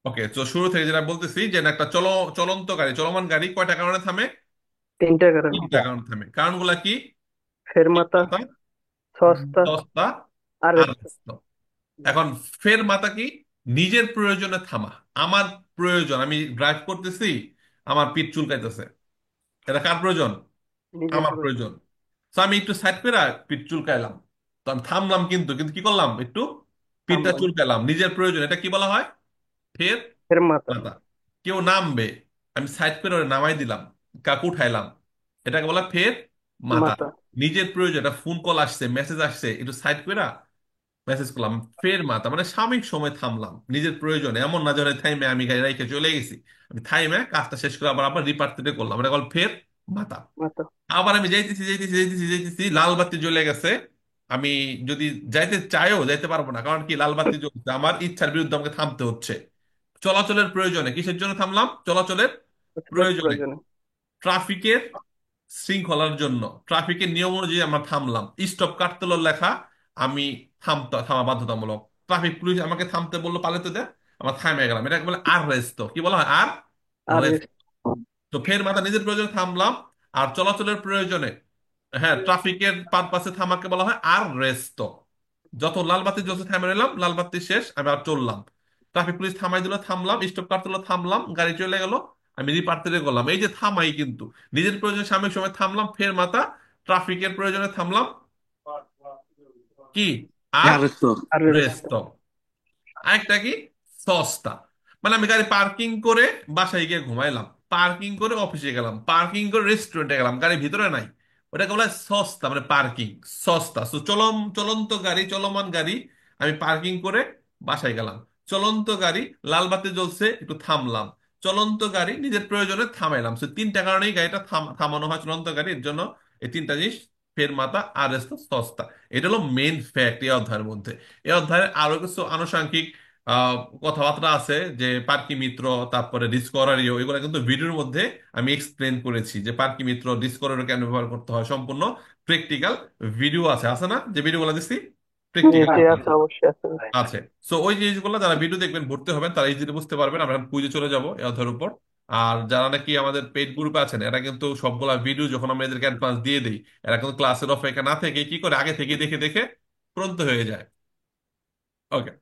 ওকে, তো শুরু থেকে যেটা বলতেছি যে না, একটা চলন্ত গাড়ি, চলমান গাড়ি কয়টা কারণে থামে? তিনটা কারণে। তিনটা কারণে থামে। কারণগুলা কি? ফেরমাতা, মাথা, সস্তা, সস্তা, আর আর ব্যস্ত। ব্যস্ত। এখন ফের মাথা কি? নিজের প্রয়োজনে থামা। আমার প্রয়োজন, আমি ড্রাইভ করতেছি, আমার পিঠ চুলকাইতেছে, এটা কার প্রয়োজন? নিজের আমার প্রয়োজন। প্রয়োজন। তো আমি একটু সাইড করে পিঠ চুলকাইলাম, তো আমি থামলাম, কিন্তু কিন্তু কি করলাম, একটু পিঠটা থামলাম। চুলকাইলাম, নিজের প্রয়োজন। এটা কি বলা হয়? ফের ফেরমাতা। মাথা। কেউ নামবে, আমি সাইড করে ওরে নামাই দিলাম, কাকু উঠাইলাম, এটাকে বলা ফের মাথা। মাতা। নিজের প্রয়োজন, একটা ফোন কল আসছে, মেসেজ আসছে, একটু সাইড করে মেসেজ করলাম, ফের মাথা মানে সাময়িক সময় থামলাম নিজের প্রয়োজনে। এমন না যে থাইমে আমি গাড়ি রেখে চলে গেছি, আমি থাইমে কাজটা শেষ করে আবার আবার রিপার্টিতে করলাম, এটা বল ফের মাথা। মাতা। আবার আমি যাইতেছি যাইতেছি যাইতেছি যাইতেছি, লাল বাতি জ্বলে গেছে, আমি যদি যাইতে চাইও যাইতে পারবো না, কারণ কি লাল বাতি জ্বলছে, আমার ইচ্ছার বিরুদ্ধে আমাকে থামতে হচ্ছে। চলাচলের প্রয়োজনে, কিসের জন্য থামলাম? চলাচলের আসলের প্রয়োজনে, প্রয়োজনে। ট্রাফিকের শৃঙ্খলার জন্য, ট্রাফিকের নিয়ম অনুযায়ী আমরা থামলাম, স্টপ কাটতে হলো লেখা, আমি থামা বাধ্যতামূলক। ট্রাফিক পুলিশ আমাকে থামতে বললো পালাতে দে, আমার থামে গেলাম, এটাকে বলে আর রেস্ট। কি বলা হয়? আর আর রেস্ট। ব্যস্ত। তো ফের মাথা নিজের প্রয়োজনে থামলাম, আর চলাচলের প্রয়োজনে, হ্যাঁ, ট্রাফিকের পারপাসে থামাকে বলা হয় আর রেস্ট। যত লাল বাতি জ্বলছে থামে নিলাম, লাল বাতি শেষ, আমি আর চললাম। ট্রাফিক পুলিশ থামাই দিল, থামলাম, স্টপ কাটতে হলো, থামলাম, গাড়ি চলে গেল, আমি রিপার্টিতে করলাম। এই যে থামাই, কিন্তু নিজের প্রয়োজনে সাময়িক সময় থামলাম, ফের মাথা। ট্রাফিকের প্রয়োজনে থামলাম, কি? আর Arresto. আর ব্যস্ত। রেস্ট। আরেকটা কি? সস্তা। মানে আমি গাড়ি পার্কিং করে বাসায় গিয়ে ঘুমাইলাম, পার্কিং করে অফিসে গেলাম, পার্কিং করে রেস্টুরেন্টে গেলাম, গাড়ির ভিতরে নাই, ওটাকে বলা হয় সস্তা, মানে পার্কিং সস্তা। তো চলন্ত গাড়ি, চলমান গাড়ি, আমি পার্কিং করে বাসায় গেলাম। চলন্ত গাড়ি, লাল বাতি জ্বলছে, একটু থামলাম। চলন্ত গাড়ি, নিজের প্রয়োজনে থামাইলাম। তো তিনটা কারণেই গাড়িটা থামানো হয় চলন্ত গাড়ির জন্য। এই তিনটা জিনিস, ফের মাথা, আর সস্তা। এটা হলো মেন ফ্যাক্ট এই অধ্যায়ের মধ্যে। এই অধ্যায়ে আরো কিছু আনুষঙ্গিক আহ, কথাবার্তা আছে, যে পার্কি মিত্র, তারপরে ডিসকভারিও, এগুলো কিন্তু ভিডিওর মধ্যে আমি এক্সপ্লেন করেছি, যে পার্কি মিত্র, ডিসকভারিও কেন ব্যবহার করতে হয়, সম্পূর্ণ প্র্যাকটিক্যাল ভিডিও আছে, আছে না, যে ভিডিওগুলো দিচ্ছি প্র্যাকটিক্যাল নিচে আছে, অবশ্যই আছে। আছে। সো ওই জিনিসগুলো যারা ভিডিও দেখবেন, ভর্তি হবেন, তারা ইজিলি বুঝতে পারবেন। আমরা কুইজে চলে যাব এই অধ্যায়ের উপর। আর যারা নাকি আমাদের পেইড গ্রুপে আছেন, এরা কিন্তু সবগুলা ভিডিও যখন আমরা এদেরকে অ্যাডভান্স দিয়ে দিই, এরা কিন্তু ক্লাসের অপেক্ষা না থেকে কি করে, আগে থেকে দেখে দেখে প্রন্ত হয়ে যায়। ওকে,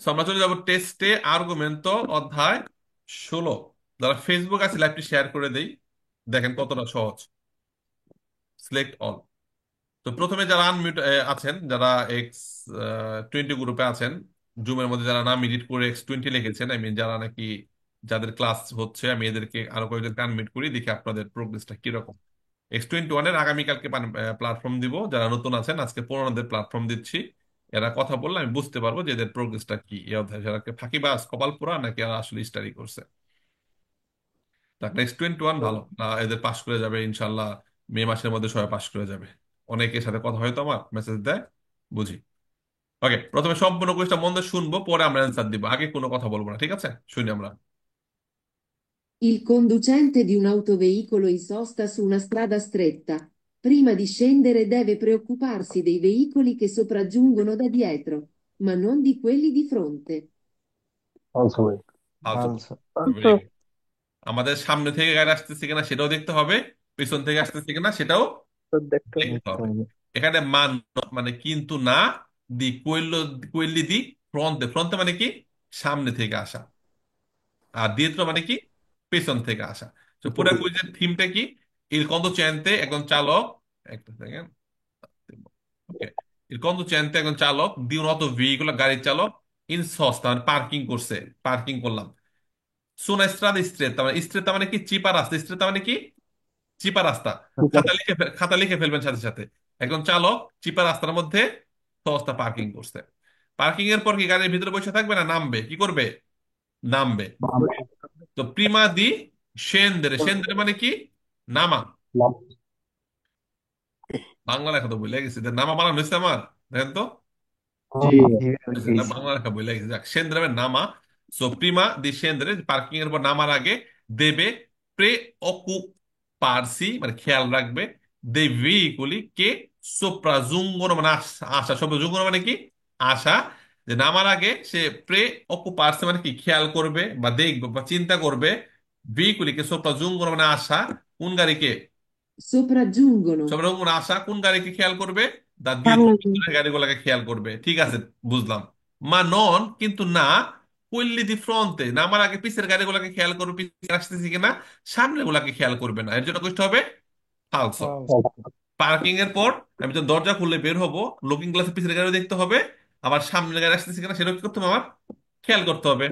সো আমরা চলে যাবো টেস্টে আর্গুমেন্ট, অধ্যায় 16। যারা ফেসবুক আছে, লাইভটি শেয়ার করে দেই, দেখেন কতটা সহজ। Select all. তো প্রথমে যারা আনমিউট আছেন, যারা এক্স 20 গ্রুপে আছেন, জুমের মধ্যে যারা নাম এডিট করে X20 লিখেছেন, আই মিন যারা নাকি, যাদের ক্লাস হচ্ছে, আমি এদেরকে আরো কয়েকজনকে আনমিউট করি, দেখি আপনাদের প্রোগ্রেসটা কিরকম। X21-এর আগামীকালকে প্ল্যাটফর্ম দিব, যারা নতুন আছেন আজকে পুরোনোদের প্ল্যাটফর্ম দিচ্ছি। এরা কথা বললে আমি বুঝতে পারবো যে এদের প্রোগ্রেসটা কি, এই অধ্যায় যারা ফাঁকিবাজ কপাল পোড়া, নাকি এরা আসলে স্টাডি করছে। তা X21 ভালো না, এদের পাশ করে যাবে ইনশাল্লাহ। মে মাসের মধ্যে সবাই পাশ করে যাবে। অনেকের সাথে কথা হয়তো আমার মেসেজ দেয়, বুঝি। ওকে, প্রথমে সম্পূর্ণ কোর্সটা মন দিয়ে শুনবো, পরে আমরা অ্যান্সার দিব, আগে কোনো কথা বলবো না, ঠিক আছে? শুনি আমরা। Il conducente di un autoveicolo in sosta su una strada stretta. Prima di scendere deve preoccuparsi dei veicoli che sopraggiungono da dietro, ma non di quelli di fronte. Also ভাই। আচ্ছা, Also. very good. আমাদের সামনে থেকে গাড়ি আসতেছে কিনা সেটাও দেখতে হবে, পিছন থেকে আসতেছে কিনা সেটাও তো দেখতে হবে। দেখতে দেখতে হবে। হবে। এখানে মান মানে কিন্তু না, দি কোয়েল্লো, কোয়েল্লি দি ফ্রন্টে, ফ্রন্টে মানে কি, সামনে থেকে আসা, আর দিয়েত্র মানে কি, পেছন থেকে আসা। তো পুরো কুইজের থিমটা কি? il conducente একজন চালক, একটা সেকেন্ড, ওকে, il conducente একজন চালক, দি un auto veicolo গাড়ির চালক, ইন সস্তা মানে পার্কিং করছে, পার্কিং করলাম, সুনা স্ট্রাদা স্ট্রেট মানে স্ট্রেট মানে কি, চিপা রাস্তা, স্ট্রেট মানে কি, চিপা রাস্তা। খাতা লিখে ফেলবেন সাথে সাথে। একজন চালক চিপা রাস্তার মধ্যে সস্তা পার্কিং করছে। পার্কিং এর পর কি গাড়ির ভিতরে বসে থাকবে, না নামবে? কি করবে? নামবে। তো প্রিমা দি সেন্দেরে, সেন্দেরে মানে কি, নামা। বাংলা লেখা তো বলে গেছি, নামা বানানো হয়েছে আমার, দেখেন তো। জি। বাংলা লেখা বলে গেছে, যাক, সেন্দ্রে নামা। সো প্রিমা দি সেন্দ্রে, পার্কিং এর পর নামার আগে, দেবে প্রে অকুপারসি মানে খেয়াল রাখবে, দে ভেহিকুলি কে সোপ্রাজুঙ্গন মানে আসা, সোপ্রাজুঙ্গন মানে কি, আসা, যে নামার আগে সে প্রে অকুপার্স মানে কি খেয়াল করবে বা দেখবে বা চিন্তা করবে ভেহিকুলিকে সোপ্রাজুঙ্গন মানে আসা কোন গাড়িকে sopraggiungono, সোপ্রাজুঙ্গন আসা কোন গাড়িকে খেয়াল করবে দা দিয়েট্রো সামনে দিন। পিছনের গাড়িগুলোকে খেয়াল করবে। ঠিক আছে, বুঝলাম। মা নন কিন্তু না কুইল্লি দি ফ্রন্টে নামার আগে পিছের গাড়িগুলোকে খেয়াল করবে পিছিয়ে আসতেছি কিনা, সামনের গুলাকে খেয়াল করবে না। এর জন্য কষ্ট হবে ফালসো। falso, পার্কিং এর পর আমি তো দরজা খুললে বের হবো, লুকিং গ্লাসে পিছের গাড়ি দেখতে হবে, আবার সামনের গাড়ি আসতেছে কিনা সেটা কি করতে হবে আমার খেয়াল করতে হবে।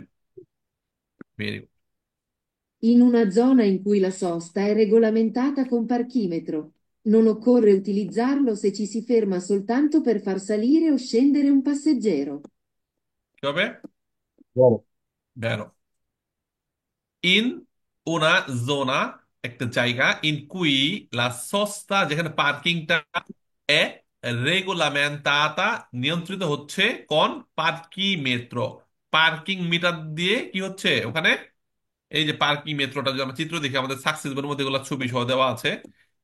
Very good. in una zona in cui la sosta è regolamentata con parchimetro. Non occorre utilizzarlo se ci si ferma soltanto per far salire o scendere un passeggero. কি হবে? vero, বেরো। ইন ওনা জোনা একটা জায়গা, ইন কুই লা সস্তা যেখানে পার্কিংটা এ রেগুলামেন্টাতা নিয়ন্ত্রিত হচ্ছে কোন পার্কি মেট্রো, পার্কিং মিটার দিয়ে কি হচ্ছে ওখানে। এই যে পার্কিং মেট্রোটা যদি আমরা চিত্র দেখি আমাদের সাকসেসফুল মধ্যে এগুলো ছবি সহ দেওয়া আছে।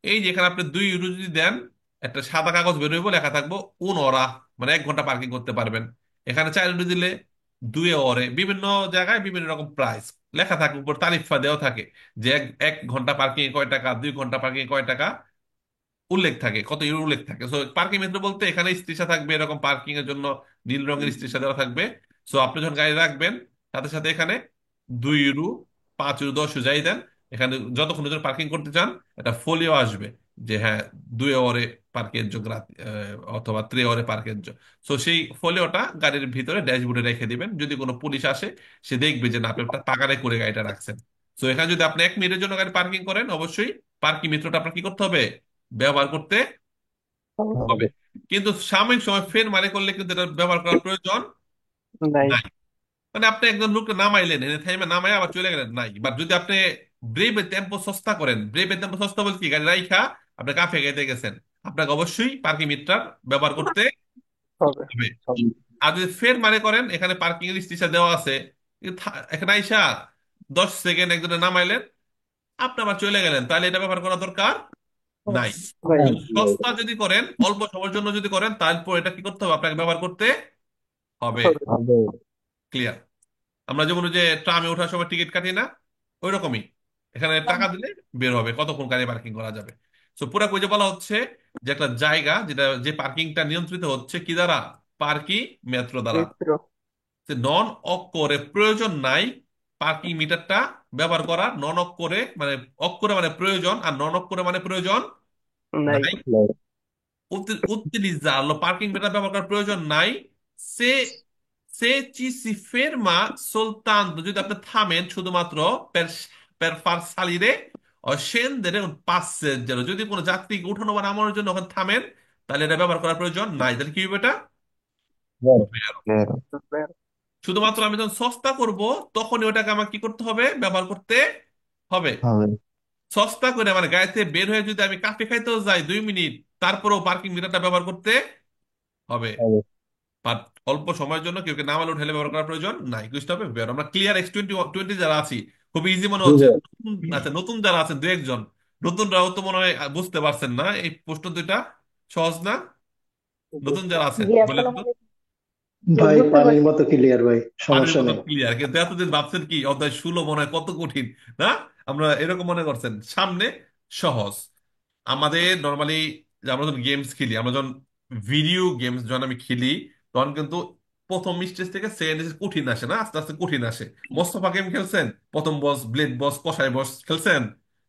এই যে এখানে আপনি 2 ইউরো যদি দেন একটা সাদা কাগজ বেরোবে লেখা থাকবো 1 ora, মানে 1 ঘন্টা পার্কিং করতে পারবেন। এখানে 4 ইউরো দিলে 2 ওরে বিভিন্ন জায়গায় বিভিন্ন রকম প্রাইস লেখা থাকে, উপর তারিফা দেওয়া থাকে যে 1 ঘন্টা পার্কিং কয় টাকা, 2 ঘন্টা পার্কিং কয় টাকা উল্লেখ থাকে, কত ইউরো উল্লেখ থাকে। সো পার্কিং মেথড বলতে এখানে স্ত্রীসা থাকবে এরকম পার্কিং এর জন্য নীল রঙের স্ত্রীসা দেওয়া থাকবে। সো আপনি যখন গাড়ি রাখবেন সাথে সাথে এখানে 2 ইউরো, 5 ইউরো, 10 ইউরো যাই দেন, এখানে যতক্ষণ ধরে পার্কিং করতে চান এটা ফলিও আসবে যে হ্যাঁ 2 ওরে পার্কের যোগ্য অথবা 3 ওরে পার্কের যোগ্য। সো সেই ফলিওটা গাড়ির ভিতরে ড্যাশবোর্ডে রেখে দিবেন, যদি কোনো পুলিশ আসে সে দেখবে যে না আপনি একটা তাগারে করে গাড়িটা রাখছেন। সো এখানে যদি আপনি 1 মিনিটের জন্য গাড়ি পার্কিং করেন অবশ্যই পার্কিং মিটারটা আপনার কি করতে হবে ব্যবহার করতে হবে। হবে, কিন্তু সাময়িক সময় ফের মারে করলে কিন্তু এটা ব্যবহার করার প্রয়োজন নাই। নাই। মানে আপনি একজন লোককে নামাইলেন, এনে থাইমে নামাই আবার চলে গেলেন নাই। বাট যদি আপনি ব্রেভে টেম্পো সস্তা করেন, ব্রেভে টেম্পো সস্তা বলতে কি গাড়ি রাইখা আপনি কাফে গাইতে গেছেন, আপনাকে অবশ্যই পার্কিং মিটার ব্যবহার করতে হবে। হবে। হবে, আর যদি ফের মারে করেন এখানে পার্কিং এর স্টিকার দেওয়া আছে, কিন্তু এখানে আইসা 10 সেকেন্ড একজনে নামাইলেন আপনি আবার চলে গেলেন, তাহলে এটা ব্যবহার করা দরকার নাই। নাই। কিন্তু সস্তা যদি করেন অল্প সময়ের জন্য যদি করেন তারপর এটা কি করতে হবে আপনাকে ব্যবহার করতে হবে। হবে। হবে, ক্লিয়ার? আমরা যেমন ওই যে ট্রামে ওঠার সময় টিকিট কাটি না, ওই রকমই এখানে টাকা দিলে বের হবে কতক্ষণ গাড়ি পার্কিং করা যাবে। তো পুরো কই যে বলা হচ্ছে যে একটা জায়গা যেটা যে পার্কিংটা নিয়ন্ত্রিত হচ্ছে কি দ্বারা, পার্কি মেট্রো দ্বারা। মিত্র। নন অক করে প্রয়োজন নাই পার্কিং মিটারটা ব্যবহার করা, নন অক করে মানে অক করে মানে প্রয়োজন আর নন অক করে মানে প্রয়োজন নাই। নাই। নাই, utilizzarlo parking meter ব্যবহার করার প্রয়োজন নাই সে সে ci si ferma soltanto যদি আপনি থামেন শুধুমাত্র per per far salire o scendere un passeggero, যদি কোনো যাত্রীকে উঠানো বা নামানোর জন্য ওখানে থামেন তাহলে এটা ব্যবহার করার প্রয়োজন নাই। তাহলে কি হবে এটা? vero, vero, বের। শুধুমাত্র আমি যখন সস্তা করব তখনই ওটাকে আমাকে কি করতে হবে ব্যবহার করতে হবে। vabbè, সস্তা করে মানে গাড়িতে বের হয়ে যদি আমি কাফে খাইতেও যাই 2 মিনিট তারপরেও পার্কিং মিটারটা ব্যবহার করতে হবে। হবে, বাট অল্প সময়ের জন্য কেউ নামাল উঠাইলে ব্যবহার করার প্রয়োজন নাই, বুঝতে হবে। বের আমরা ক্লিয়ার X20 যারা আছি খুব ইজি মনে হচ্ছে। বুঝে, আচ্ছা নতুন যারা আছেন 2 1 জন নতুনরাও তো মনে হয় বুঝতে পারছেন না এই প্রশ্ন দুইটা সহজ না? নতুন যারা আছেন জি, বলেন আসসালামু তো। আলাইকুম। ভাই বুঝতে পানির পারছি। মতো ক্লিয়ার ভাই, পানির সমস্যা মতো নেই। ক্লিয়ার, কিন্তু এতদিন ভাবছেন কি অধ্যায় 16 মনে হয় কত কঠিন না, আমরা এরকম মনে করছেন সামনে সহজ। আমাদের নর্মালি আমরা যখন গেমস খেলি, আমরা যখন ভিডিও গেমস যখন আমি খেলি তখন কিন্তু প্রথম স্টেজ থেকে সেকেন্ড স্টেজ কঠিন আসে না, আস্তে আস্তে কঠিন আসে। মোস্তফা গেম খেলছেন, প্রথম বস ব্লেড বস কসাই বস খেলছেন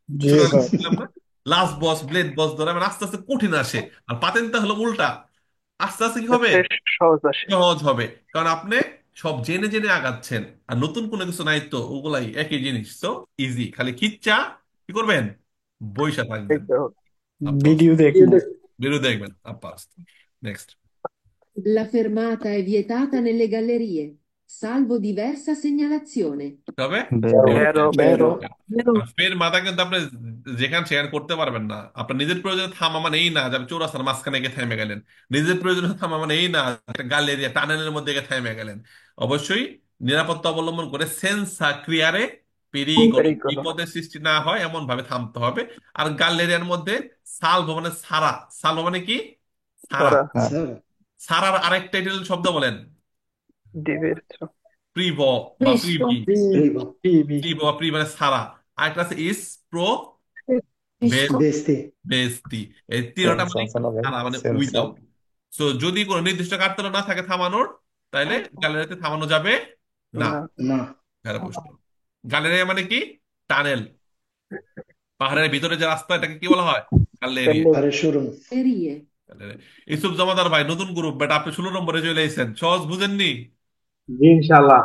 জি কিছুটা ভাই, খেললাম না, লাস্ট বস ব্লেড বস ধরে মানে আস্তে আস্তে কঠিন আসে। আর পাতেনটা হলো উল্টা, আস্তে আস্তে কি হবে বেশ সহজ আসে। সহজ হবে, কারণ আপনি সব জেনে জেনে আগাচ্ছেন আর নতুন কোনো কিছু নাই তো ওগুলাই একই জিনিস, তো ইজি খালি খিচ্চা কি করবেন বইসা থাকবেন। দেখতে হবে। ভিডিও দেখবো। বেরো দেখবেন আপাস। Next La fermata è vietata nelle gallerie, salvo diversa segnalazione. তবে vero, vero, বেরো vero, বেরো বেরো। ফের মাথা কিন্তু আপনি যেখানে সেখানে করতে পারবেন না। আপনার নিজের প্রয়োজনে থামা মানে এই না যে আপনি চৌরাস্তার মাঝখানে গিয়ে থেমে গেলেন, নিজের প্রয়োজনে থামা মানে এই না একটা গ্যালেরিয়া টানেলের মধ্যে গিয়ে থেমে গেলেন। অবশ্যই নিরাপত্তা অবলম্বন করে সেন্সা ক্রিয়ারে পেরিকলো পেরিকলো। বিপদের সৃষ্টি না হয় এমন ভাবে থামতে হবে। আর গ্যালেরিয়ার মধ্যে সালভো মানে সারা, সালভো মানে কি সারা, সারা। ah, স্যার, সারার আরেক টাইটেল শব্দ বলেন। diverso, প্রিভ বা Visto, প্রিভি। Prima. Pivi. প্রিভ বা প্রি মানে সারা। আরেকটা আছে ইস প্রো visto, Vesti. বেস্তি। এই তিনটা Senza, মানে কি? se no ছাড়া মানে senza. উইদাউট। সো যদি কোনো নির্দিষ্ট কারণ না থাকে থামানোর, তাহলে গ্যালারিতে থামানো যাবে না। no, No. ভেড়া প্রশ্ন। গ্যালারি মানে কি? টানেল। পাহাড়ের ভিতরে যে রাস্তা, এটাকে কি বলা হয়? গ্যালেরিয়া। galleria, Areshurum. Gallerie. Yusuf Jamadar ভাই, নতুন গ্রুপ, বাট আপনি 16 নম্বরে চলে এসেছেন, সহজ বুঝেননি? জি ইনশাআল্লাহ।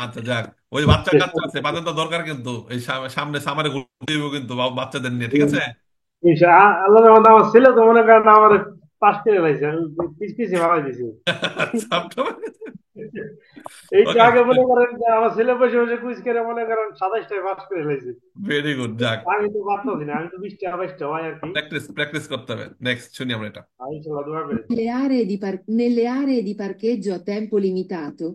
আচ্ছা যাক, ওই বাচ্চা কাচ্চা আছে, বাচ্চাটা দরকার কিন্তু এই সামনে সামারে ঘুরতে দিব কিন্তু বাচ্চাদের নিয়ে, ঠিক আছে? আল্লাহ রহমতে আমার ছেলে তো মনে করেন আমার পাশ করে লাইছে, আমি পিছিয়ে ভাড়াই দিছি। এইটা ওকে, আগে মনে করেন যে আমার ছেলে বসে বসে কুইজ করে মনে করেন 27টায় পাস করে লাইছে। ভেরি গুড, যাক। আমি তো পারতাছি না, আমি তো 20টা 22টা হয় আর কি। প্র্যাকটিস প্র্যাকটিস করতে হবে। নেক্সট শুনি আমরা এটা। আমি ইনশাআল্লাহ দোয়া করি। Nelle aree di parcheggio a tempo limitato,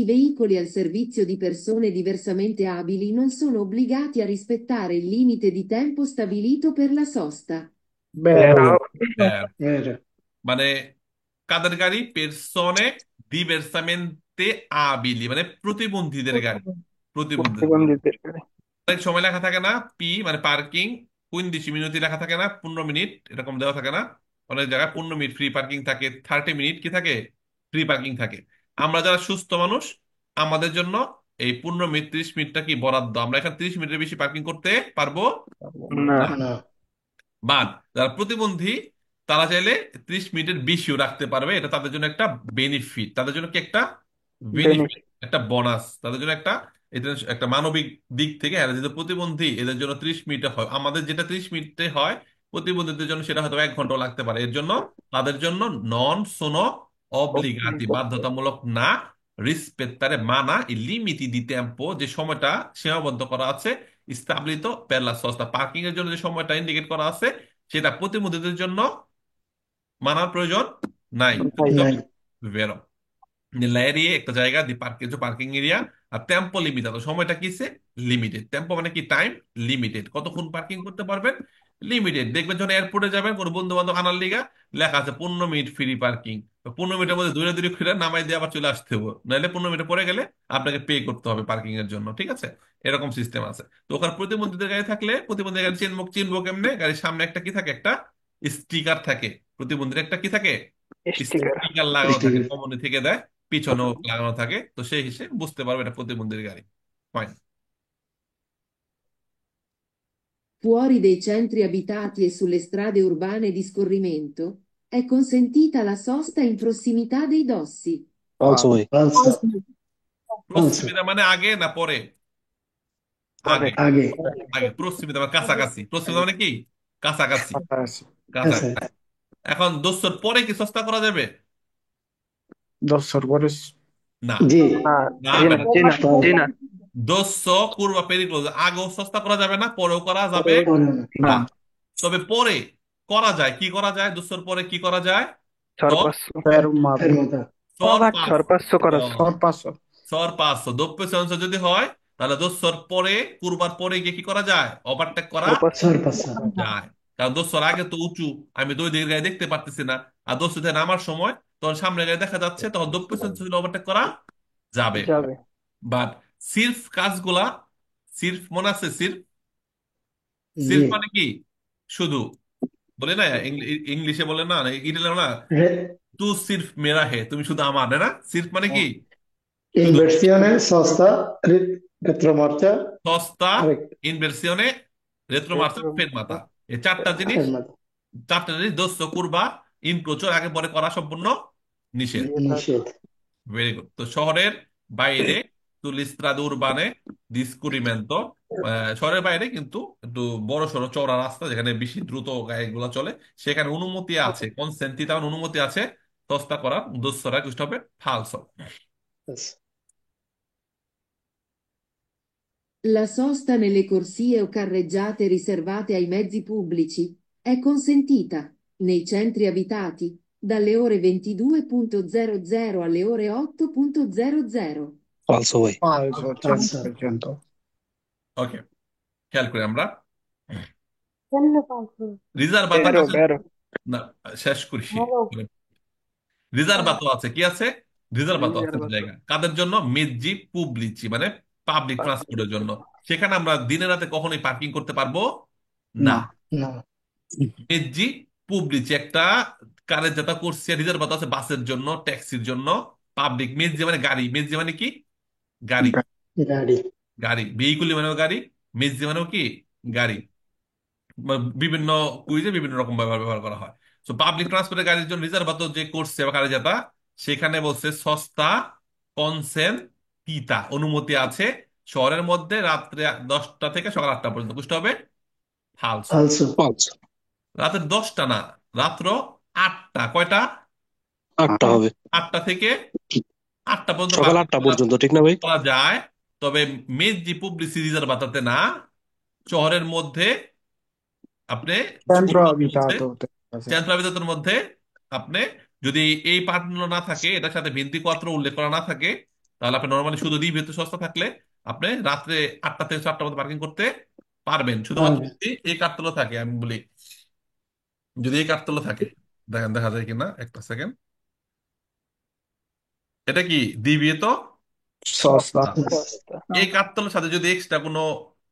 i veicoli al servizio di persone diversamente abili non sono obbligati a rispettare il limite di tempo stabilito per la sosta. Vero. হ্যাঁ, Vero. মানে কাদের গাড়ি? পেরসনে ডিভার্সামেন্তে আবিলি, মানে প্রতিবন্ধীদের গাড়ি। প্রতিবন্ধীদের গাড়ি। secondi per অনেক সময় লেখা থাকে না পি মানে পার্কিং, 15 মিনিট লেখা থাকে না, 15 মিনিট এরকম দেওয়া থাকে না। অনেক জায়গায় 15 মিনিট ফ্রি পার্কিং থাকে, 30 মিনিট কি থাকে? ফ্রি পার্কিং থাকে। আমরা যারা সুস্থ মানুষ, আমাদের জন্য এই 15 মিনিট 30 মিনিটটা কি বরাদ্দ। আমরা এখানে 30 মিনিটের বেশি পার্কিং করতে পারবো no, না। No. বাট যারা প্রতিবন্ধী, তারা চাইলে 30 মিনিটের বেশিও রাখতে পারবে। এটা তাদের জন্য একটা বেনিফিট, তাদের জন্য কি একটা বেনিফিট, benefit, একটা বোনাস, তাদের জন্য একটা, এটা একটা মানবিক দিক থেকে। এরা যেহেতু প্রতিবন্ধী, এদের জন্য 30 মিনিটে হয়, আমাদের যেটা 30 মিনিটে হয়, প্রতিবন্ধীদের জন্য সেটা হয়তো 1 ঘন্টা লাগতে পারে। এর জন্য তাদের জন্য নন সোনো অব্লিগাতি, obbligo, বাধ্যতামূলক না, রিসপেত্তারে মানা ই লিমিটি দি টেম্পো, যে সময়টা সীমাবদ্ধ করা আছে, স্টাবলিতো পের লা সস্তা, পার্কিং এর জন্য যে সময়টা ইন্ডিকেট করা আছে, সেটা প্রতিবন্ধীদের জন্য মানার প্রয়োজন নাই। তো কি dai, হবে? Nai. ভেরো। ল্যারিয়ে একটা জায়গা দি পার্কে, পার্কিং এরিয়া। আর টেম্পো লিমিটাদ, সময়টা কিসে? লিমিটেড। টেম্পো মানে কি? টাইম। লিমিটেড, কতক্ষণ পার্কিং করতে পারবেন? লিমিটেড। দেখবেন যখন এয়ারপোর্টে যাবেন কোনো বন্ধু বান্ধব আনার লিগা, লেখা আছে 15 মিনিট ফ্রি পার্কিং। 15 মিনিটের মধ্যে দূরে দূরে ফিরে নামাই দিয়ে আবার চলে আসতে হবে, নাহলে 15 মিনিটে পরে গেলে আপনাকে পে করতে হবে পার্কিং এর জন্য, ঠিক আছে? এরকম সিস্টেম আছে। তো ওখানে প্রতিবন্ধীদের গাড়ি থাকলে, প্রতিবন্ধীদের গাড়ি চিনবো চিনবো কেমনে? গাড়ির সামনে একটা কি থাকে? একটা স্টিকার থাকে। প্রতিবন্ধীর একটা কি থাকে? sticker, স্টিকার লাগানো থাকে, Sticker. কমনে থেকে দেয়, পিছনেও লাগানো থাকে, তো সেই হিসেবে বুঝতে পারবে এটা প্রতিবন্ধীর গাড়ি। Fine. Fuori dei centri abitati e sulle strade urbane di scorrimento, è consentita la sosta in prossimità dei dossi. Falso falso, voi. Falso. Falso. প্রক্সিমিতা মানে আগে না পরে? আগে। corretto, Aghe. আগে। প্রক্সিমিতা মানে কাছাকাছি। প্রক্সিমিতা মানে কি? কাছাকাছি। Falso. কাছাকাছি। Esatto. এখন দোস্তর পরে কি সস্তা করা যাবে? Dos sorbones. না, G. না Gina, বেটা। Gina, Falso. Gina, দোস্ত কুরবা পেরিক্লোজ, আগেও সস্তা করা যাবে না, পরেও করা যাবে Ora no. না। no, তবে পরে করা যায়। কি করা যায়? দোস্তর পরে কি করা যায়? sorpasso, Fermato. Fermata. সর পাঁচ। sorpasso corazzo, Sorpasso. সর 500 দপ্পে সেন্স যদি হয়, তাহলে দোসর পরে, কুরবার পরে গিয়ে কি করা যায়? ওভারটেক করা sorpasso, Sorpassa. যায়। কারণ দোসর আগে তো উঁচু, আমি তো ওই দিকের গাড়ি দেখতে পারতেছি না। আর দোস্ত থেকে নামার সময় তখন সামনে গাড়ি দেখা যাচ্ছে, তখন দপ্পে সেন্স ওভারটেক করা যাবে। যাবে, বাট সির্ফ কাজগুলা, সির্ফ মনে আছে? সির্ফ, সির্ফ G. মানে কি? শুধু। বলে না ইংলিশে বলে না, ইটালিয়ান না, Re. তু সির্ফ মেরা হে, তুমি শুধু আমার, তাই না? সির্ফ মানে কি? শুধু। Inversione, sosta, retromarcia, সস্তা, re- ইনভার্সিওনে, রেট্রোমার্সা, ফেরমাতা। এই চারটা জিনিস, fermata. চারটা জিনিস দোস্ত কুরবা ইনক্রোচর আগে পরে করা সম্পূর্ণ নিষেধ। vietato, Nišet. Very good. তো শহরের বাইরে, তুলিস্ত্রাদ উরবানে ডিসকুরিমেন্তো, শহরের বাইরে কিন্তু একটু বড় সড়ো চওড়া রাস্তা, যেখানে বেশি দ্রুত গাড়িগুলো চলে, সেখানে অনুমতি আছে, কনসেন্টি, তেমন অনুমতি আছে সস্তা করার। দোস্তরা কুষ্ট হবে ফালসো। Yes. La sosta nelle corsie o carreggiate riservate ai mezzi pubblici è consentita, nei centri abitati, dalle ore 22.00 alle ore 8.00. Falso voi. Falso, 100%. ওকে, খেয়াল করি আমরা। quello falso, রিজার্ভাতা vero, আছে vero, না? শেষ করি। vero, রিজার্ভাতো আছে, কি আছে? রিজার্ভাতো আছে রিজার্ভাতো। জায়গা কাদের জন্য? মেজ্জি পুবলিচি, মানে পাবলিক ট্রান্সপোর্টের জন্য। সেখানে আমরা দিনে রাতে কখনোই পার্কিং করতে পারবো না। না। না। মেজ্জি পুবলিচি একটা কারের যেটা করছে, রিজার্ভাতো আছে বাসের জন্য, ট্যাক্সির জন্য। পাবলিক মেজ্জি মানে গাড়ি, মেজ্জি মানে কি? গাড়ি। গাড়ি। গাড়ি ভেহিকুলি মানেও গাড়ি, মেজ্জি মানেও কি? গাড়ি। বা বিভিন্ন কুইজে বিভিন্ন রকম ব্যবহার ব্যবহার করা হয়। তো পাবলিক ট্রান্সপোর্টের গাড়ির জন্য রিজার্ভাতো যে করছে বা গাড়ি যেটা, সেখানে বলছে সস্তা কনসেন তিতা অনুমতি আছে শহরের মধ্যে রাত্রে 10টা থেকে সকাল 8টা পর্যন্ত। বুঝতে হবে? ফালসো। ফালসো। রাতের 10টা না, রাত্র 8টা। কয়টা? 8টা হবে। 8টা থেকে 8টা পর্যন্ত সকাল পার্কিং 8টা পর্যন্ত, ঠিক না ভাই? করা যায়। তবে মেজ্জি পুবলিসি রিজার্ভাতাতে না, শহরের মধ্যে আপনি Centro মধ্যে, abitato আছে। চেন্ট্রাল বিদ্যুতের মধ্যে আপনি যদি এই পাঠগুলো না থাকে, এটার সাথে ভিত্তি পত্র উল্লেখ করা না থাকে, তাহলে আপনি নর্মালি শুধু দ্বীপ হেতু সস্তা থাকলে আপনি রাত্রে 8টা থেকে 4টার মধ্যে পার্কিং করতে পারবেন, শুধুমাত্র পারবে। যদি এই কাঠতলা থাকে। আমি বলি, যদি এই কাঠতলা থাকে, দেখেন দেখা যায় কিনা, একটা সেকেন্ড। এটা কি দ্বীপ তো সস্তা। সস্তা। এই কাঠতলার সাথে যদি এক্সট্রা কোনো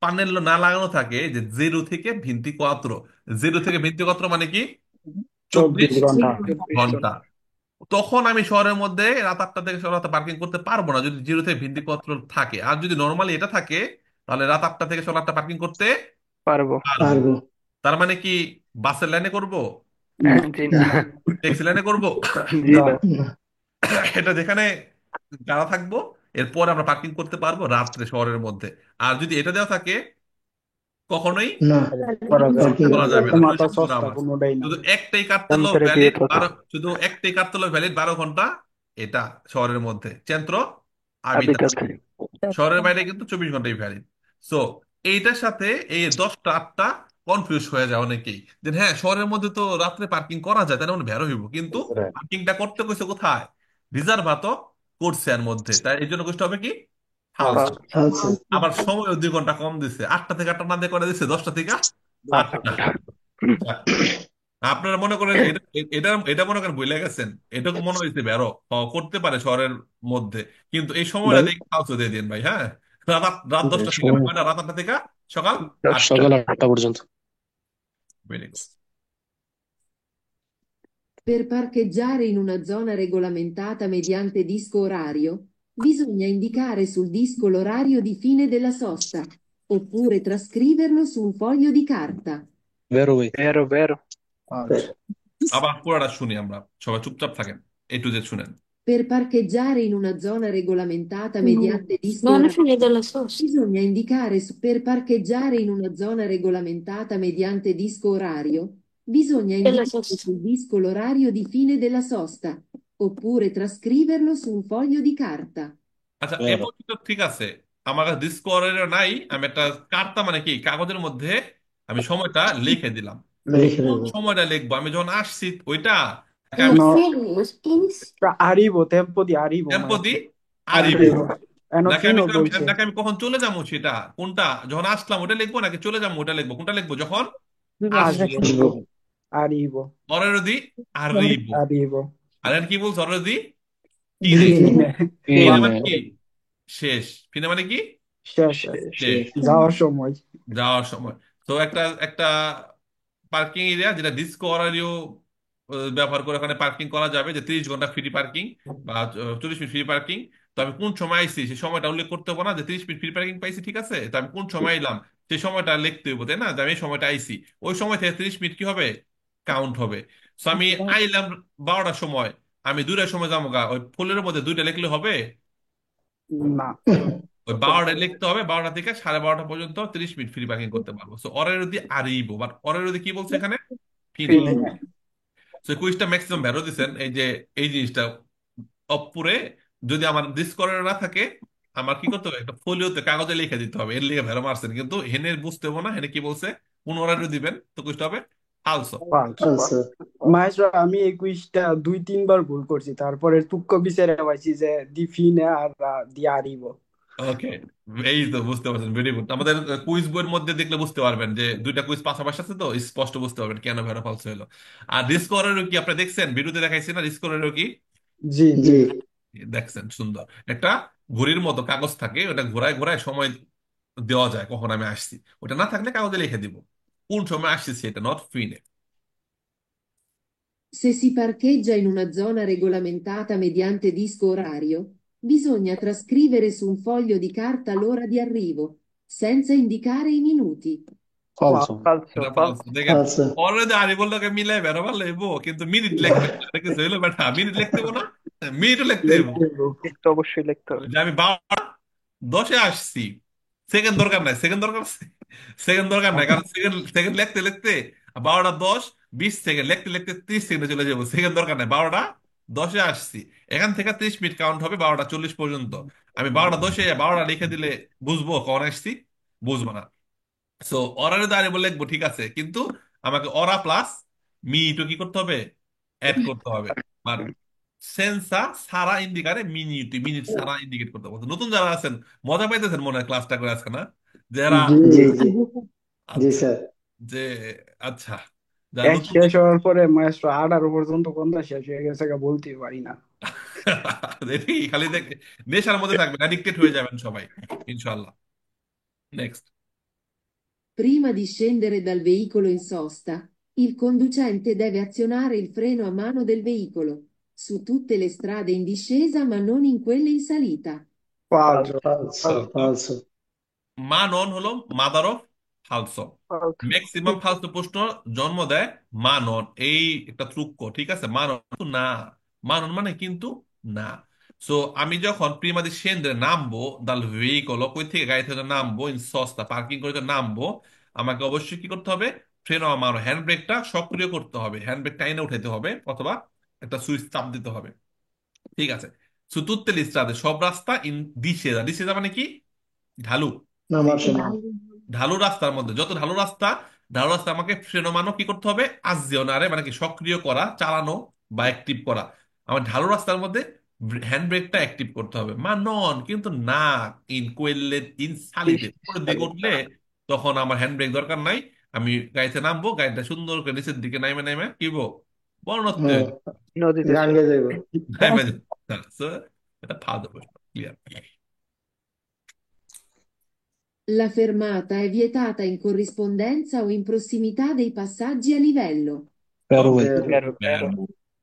প্যানেল না লাগানো থাকে, যে 0 থেকে 24, 0 থেকে 24 মানে কি? 24 24 ঘন্টা। ঘন্টা। তখন আমি শহরের মধ্যে রাত 8টা থেকে রাতে পার্কিং করতে পারবো না, যদি 0 থেকে 24 থাকে। আর যদি নর্মালি এটা থাকে, তাহলে রাত 8টা থেকে সকাল 8টা পার্কিং করতে পারবো। পারবো। পারবো। তার মানে কি বাসের লাইনে করব, জি না। না। ট্যাক্সি লাইনে করব? জি না। না। এটা যেখানে যারা থাকবো, এরপর আমরা পার্কিং করতে পারবো রাত্রে শহরের মধ্যে। আর যদি এটা দেওয়া থাকে, কখনোই না। করা যায়। পার্কিং করা যাবে না, মাথা 215 সস্তা আওয়ার্স। কোনোটাই না। শুধু একটাই কার্তেল Sempre ভ্যালিড Pietro 12, শুধু একটাই কার্তেল ভ্যালিড 12 ঘন্টা। এটা শহরের মধ্যে চেন্ত্র আবিতা, abitato। শহরের বাইরে কিন্তু 24 ঘন্টাই ভ্যালিড। সো এইটার সাথে এই 10টা 8টা কনফিউজ হয়ে যায় অনেকেই, যে হ্যাঁ শহরের মধ্যে তো রাত্রে পার্কিং করা যায়, তাহলে মানে ভ্যারো হইব, কিন্তু পার্কিংটা করতে কইছে কোথায়? রিজার্ভাতো করছে এর মধ্যে, তাই এই জন্য কষ্ট হবে কি? ফালতু। ফালসো। আবার সময় 2 ঘন্টা কম দিছে, 8টা থেকে 8টা না দিয়ে করে দিচ্ছে 10টা থেকে 8টা। আপনারা মনে করেন এটা এটা এটা মনে করেন ভুলে গেছেন, এটাকে মনে হয়েছে বেরো করতে পারে শহরের মধ্যে, কিন্তু এই সময়টা ভাই দেখে ফালতু দিয়ে দিন ভাই। হ্যাঁ, রাত রাত 10টা থেকে সময় কয়টা? রাত 8টা থেকে সকাল 8টা। সকাল 8টা পর্যন্ত। Very good. Per parcheggiare in una zona regolamentata mediante disco orario, bisogna indicare sul disco l'orario di fine della sosta, oppure trascriverlo su un foglio di carta. বেরো ভাই। Vero, vero. Falso. আবার পুরোটা শুনি আমরা, সবাই চুপচাপ থাকেন, এ টু জেড শুনেন। Per parcheggiare in una zona regolamentata No, mediante disco non è orario, fine della sosta. bisogna indicare per parcheggiare in una zona regolamentata mediante disco orario, bisogna Della indicare sosta. sul disco l'orario di fine della sosta, oppure trascriverlo su un foglio di carta. আচ্ছা, এ বেরো। পর্যন্ত ঠিক আছে। আমার কাছে ডিসকভারের নাই, আমি একটা কার্তা মানে কি কাগজের মধ্যে আমি সময়টা লিখে দিলাম। তো লিখে কোন দেবো। সময়টা লিখবো আমি যখন আসছি ওইটা? আমি Il No, film, arrivo, tempo di arrivo, tempo maestro. দিই, arrivo। Arrivo. No, নাকি আমি fino বলছে। নাকি আমি কখন চলে যাবো সেটা কোনটা, যখন আসলাম ওটা লিখবো, নাকি চলে যাবো ওটা লিখবো? কোনটা লিখবো যখন আসবো? Arrivo. Arrivo. অরেরো দি arrivo। Arrivo. আর এর কি বলছো? অরেরো দি ফিনে। Fine. ফিনে ফিনে। মানে কি? শেষ। ফিনে মানে কি? শেষ। শেষ, যাওয়ার সময়। যাওয়ার সময়। তো একটা একটা পার্কিং এরিয়া যেটা ডিসকো অরারিও ব্যবহার করে ওখানে পার্কিং করা যাবে, যে 30 ঘন্টা ফ্রি পার্কিং বা 40 মিনিট ফ্রি পার্কিং। তো আমি কোন সময় আইছি সেই সময়টা উল্লেখ করতে হবে না, যে 30 মিনিট ফ্রি পার্কিং পাইছি, ঠিক আছে? তো আমি কোন সময় এলাম সেই সময়টা লিখতে হইব, তাই না? যে আমি এই সময়টা আইছি, ওই সময় থেকে 30 মিনিট কি হবে? কাউন্ট হবে। তো আমি আইলাম 12টার সময়, আমি 2টার সময় যাবো গা, ওই ফুলের মধ্যে 2টা লিখলে হবে? না। ওই 12টায় লিখতে হবে, 12টা থেকে 12:30 পর্যন্ত 30 মিনিট ফ্রি পার্কিং করতে পারবো। সো অরের যদি আরিব, বাট অরের যদি কি বলছে এখানে? ফিনি। Fine. সো কুইজটা ম্যাক্সিমাম ভ্যারো দিচ্ছেন এই যে এই জিনিসটা অপুরে, যদি আমার দিস করার না থাকে, আমার কি করতে হবে? একটা ফোলিওতে কাগজে লিখে দিতে হবে, এর লিখে ভ্যারো মারছেন, কিন্তু হেনে বুঝতে হবে না হেনে কি বলছে, কোন অর্ডার দিবেন, তো কুইজটা হবে ফালসো। Falso. ফালসো। মাইস্ট্রো, আমি এই কুইজটা 2-3 বার ভুল করছি, তারপরে তুক্কো বিচারে পাইছি যে দি ফিনে আর দি আরিবো। ওকে, এই তো বুঝতে পারছেন, ভেরি গুড। আমাদের কুইজ বইয়ের মধ্যে দেখলে বুঝতে পারবেন যে দুইটা কুইজ পাশাপাশি আছে, তো স্পষ্ট বুঝতে পারবেন কেন ভ্যারো ফালসো হলো। আর ডিসকভারেরও কি আপনি দেখছেন? ভিডিওতে দেখাইছি না ডিসকভারেরও কি? জি জি। জি। দেখছেন সুন্দর একটা ঘড়ির মতো কাগজ থাকে, ওটা ঘোরায় ঘোরায় সময় দেওয়া যায় কখন আমি আসছি। ওটা না থাকলে কাগজে লিখে দিব কোন সময় আসছি, সেটা not ফিনে। Se si parcheggia in una zona regolamentata mediante disco orario, bisogna trascrivere su un foglio di carta l'ora di arrivo, senza indicare i minuti. ফালসো। ফালসো এটা ফালসো। false। দেখেন আচ্ছা অলরেডি আরি বললোকে মিলাই বেরোবার লাগবো, কিন্তু মিনিট লিখতে হবে না। এটা কিছু হইলো বেটা, মিনিট লিখতে হবো না, মিনিটও লিখতে হইব। একটু অবশ্যই লিখতে হবে। যে আমি 10-এ আসছি, সেকেন্ড দরকার নাই, সেকেন্ড দরকার, সেকেন্ড দরকার নাই, কারণ সেকেন্ড সেকেন্ড লিখতে লিখতে 12:10 20 সেকেন্ড লিখতে লিখতে 30 সেকেন্ডে চলে যাবো, সেকেন্ড দরকার নাই। 12:10-এ আসছি, এখান থেকে 30 মিনিট কাউন্ট হবে 12:40 পর্যন্ত। আমি 12:10-এ 12টা লিখে দিলে বুঝবো কখন আসছি? বুঝবো না। সো অরারে দাঁড়িয়ে বলে লিখবো ঠিক আছে, কিন্তু আমাকে অরা প্লাস মি টু কি করতে হবে? অ্যাড করতে হবে। আর সেন্সা সারা ইন্ডিকারে মিনিট মিনিট সারা ইন্ডিকেট করতে হবে। নতুন যারা আছেন মজা পাইতেছেন মনে হয় ক্লাসটা করে আজকে, না? যারা জি জি জি জি আচ্ছা, স্যার যে আচ্ছা, যারা এক নতুন শেষ হওয়ার পরে মাত্র 18 পর্যন্ত কোনটা শেষ হয়ে গেছে বলতেই পারি না। দেখি খালি দেখ, নেশার মধ্যে থাকবেন, অ্যাডিক্টেড হয়ে যাবেন সবাই ইনশাল্লাহ। Next. Prima di scendere dal veicolo in sosta, il conducente deve azionare il freno a mano del veicolo, su tutte le strade in discesa ma non in quelle in salita. ফালসো। ফালসো ফালসো মানন হলো mother of ফালসো। ফালসো। Maximum ফালসো প্রশ্ন জন্ম দেয় মানন, এই একটা ত্রুক্ক, ঠিক আছে? মানন কিন্তু না, মানন মানে কিন্তু না। সো আমি যখন প্রিমা দি সেন্দ্রে নামবো, দাল ভেহিকল কই থেকে গাড়ি থেকে নামবো, ইন সস্তা পার্কিং করে তো নামবো, আমাকে অবশ্যই কি করতে হবে? ফ্রেন আমার হ্যান্ড ব্রেকটা সক্রিয় করতে হবে, হ্যান্ড ব্রেক টাইনে উঠাইতে হবে, অথবা একটা সুইচ চাপ দিতে হবে। ঠিক আছে? সো তুত্তে লিস্টাতে সব রাস্তা ইন দিশেদা, দিশেদা মানে কি? ঢালু। নামার সময় ঢালু রাস্তার মধ্যে যত ঢালু রাস্তা, ঢালু রাস্তা আমাকে ফ্রেনোমানো কি করতে হবে? আজিওনারে মানে কি সক্রিয় করা, চালানো বা অ্যাক্টিভ করা। আমার ঢালু রাস্তার মধ্যে হ্যান্ড ব্রেকটা অ্যাক্টিভ করতে হবে। মা নন কিন্তু না, ইন কোয়েলে ইন সালিতে উপরের দিকে উঠলে তখন আমার হ্যান্ড ব্রেক দরকার নাই। আমি গাড়িতে নামবো, গাড়িটা সুন্দর করে নিচের দিকে নাইমে নাইমে কি বলবো? বর্ণত্ব নদীতে চলে গাঙ্গে যাইব নাইমে যাবো। So, এটা ফালতু প্রশ্ন, clear. La fermata è vietata in corrispondenza o in prossimità dei passaggi a livello. প্যারোয়ে। বেরো বেরো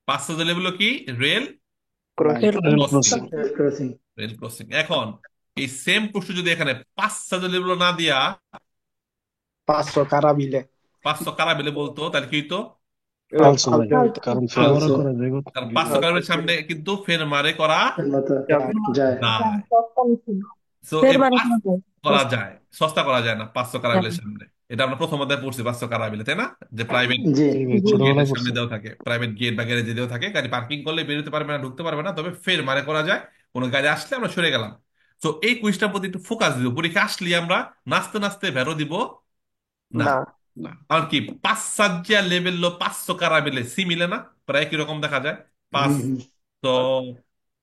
পাঁচটা লেভেল কি? Rail crossing. Rail crossing. Crossing. Crossing rail crossing. এখন এই সেম প্রশ্ন যদি এখানে 5 লেভেল না দিয়া 500 কারা মিলে 500 কারাবেলে বলতো, তাহলে কি হইতো? ফালসো ভাই, ফালতু। কারণ ফেভারও ফালসো করা যায় গো। কারণ 500 কারাবেলের সামনে কিন্তু ফের মারে করা মতো যায়। যায় যায়। সো এই পাঁচ করা যায়, সস্তা করা যায় না 500 কারাবেলের সামনে। এটা আমরা প্রথম অধ্যায়ে পড়ছি 500 কারাবেলে, তাই না? যে প্রাইভেট জি এই ভাই ছোটবেলায় গেটের সামনে পড়ছে। দেওয়া থাকে, প্রাইভেট গেট বা গ্যারেজে দেওয়া থাকে, গাড়ি পার্কিং করলে বেরোতে পারবে না, ঢুকতে পারবে না, তবে ফের মারে করা যায়। কোনো গাড়ি আসলে আমরা সরে গেলাম। তো এই কুইজটার প্রতি একটু ফোকাস দিব, পরীক্ষা আসলে আমরা নাচতে নাচতে বেরো দিব না। না না কারণ কি, 500 লেভেল 500 কারাবেলে সি মিলে না, প্রায় একই রকম দেখা যায়। হুম 500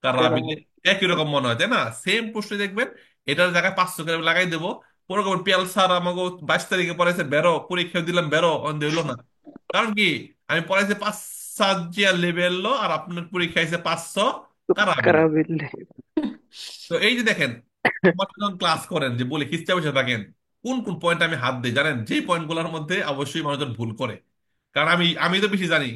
কারাবেলে একই রকম মনে হয়, তাই না? সেম প্রশ্ন দেখবেন, এটার জায়গায় 500 কারাবেল লাগাই দেবো। পরে কবেন, পিয়াল স্যার আমাকে 22 তারিখে পড়াইছে বেরো, পরীক্ষা দিলাম বেরো, অন হইলো না। কারণ কি, আমি পড়াইছি 500 লেভেল আর আপনার পরীক্ষা হয়েছে 500 কারাবেল। কারাবিল্লে। তো এই যে দেখেন, আমার যখন ক্লাস করেন যে বলে খিস্টা বসে থাকেন, কোন কোন পয়েন্ট আমি হাত দিই জানেন? যে পয়েন্টগুলোর মধ্যে অবশ্যই মানুষজন ভুল করে। কারণ আমি আমি তো বেশি জানি।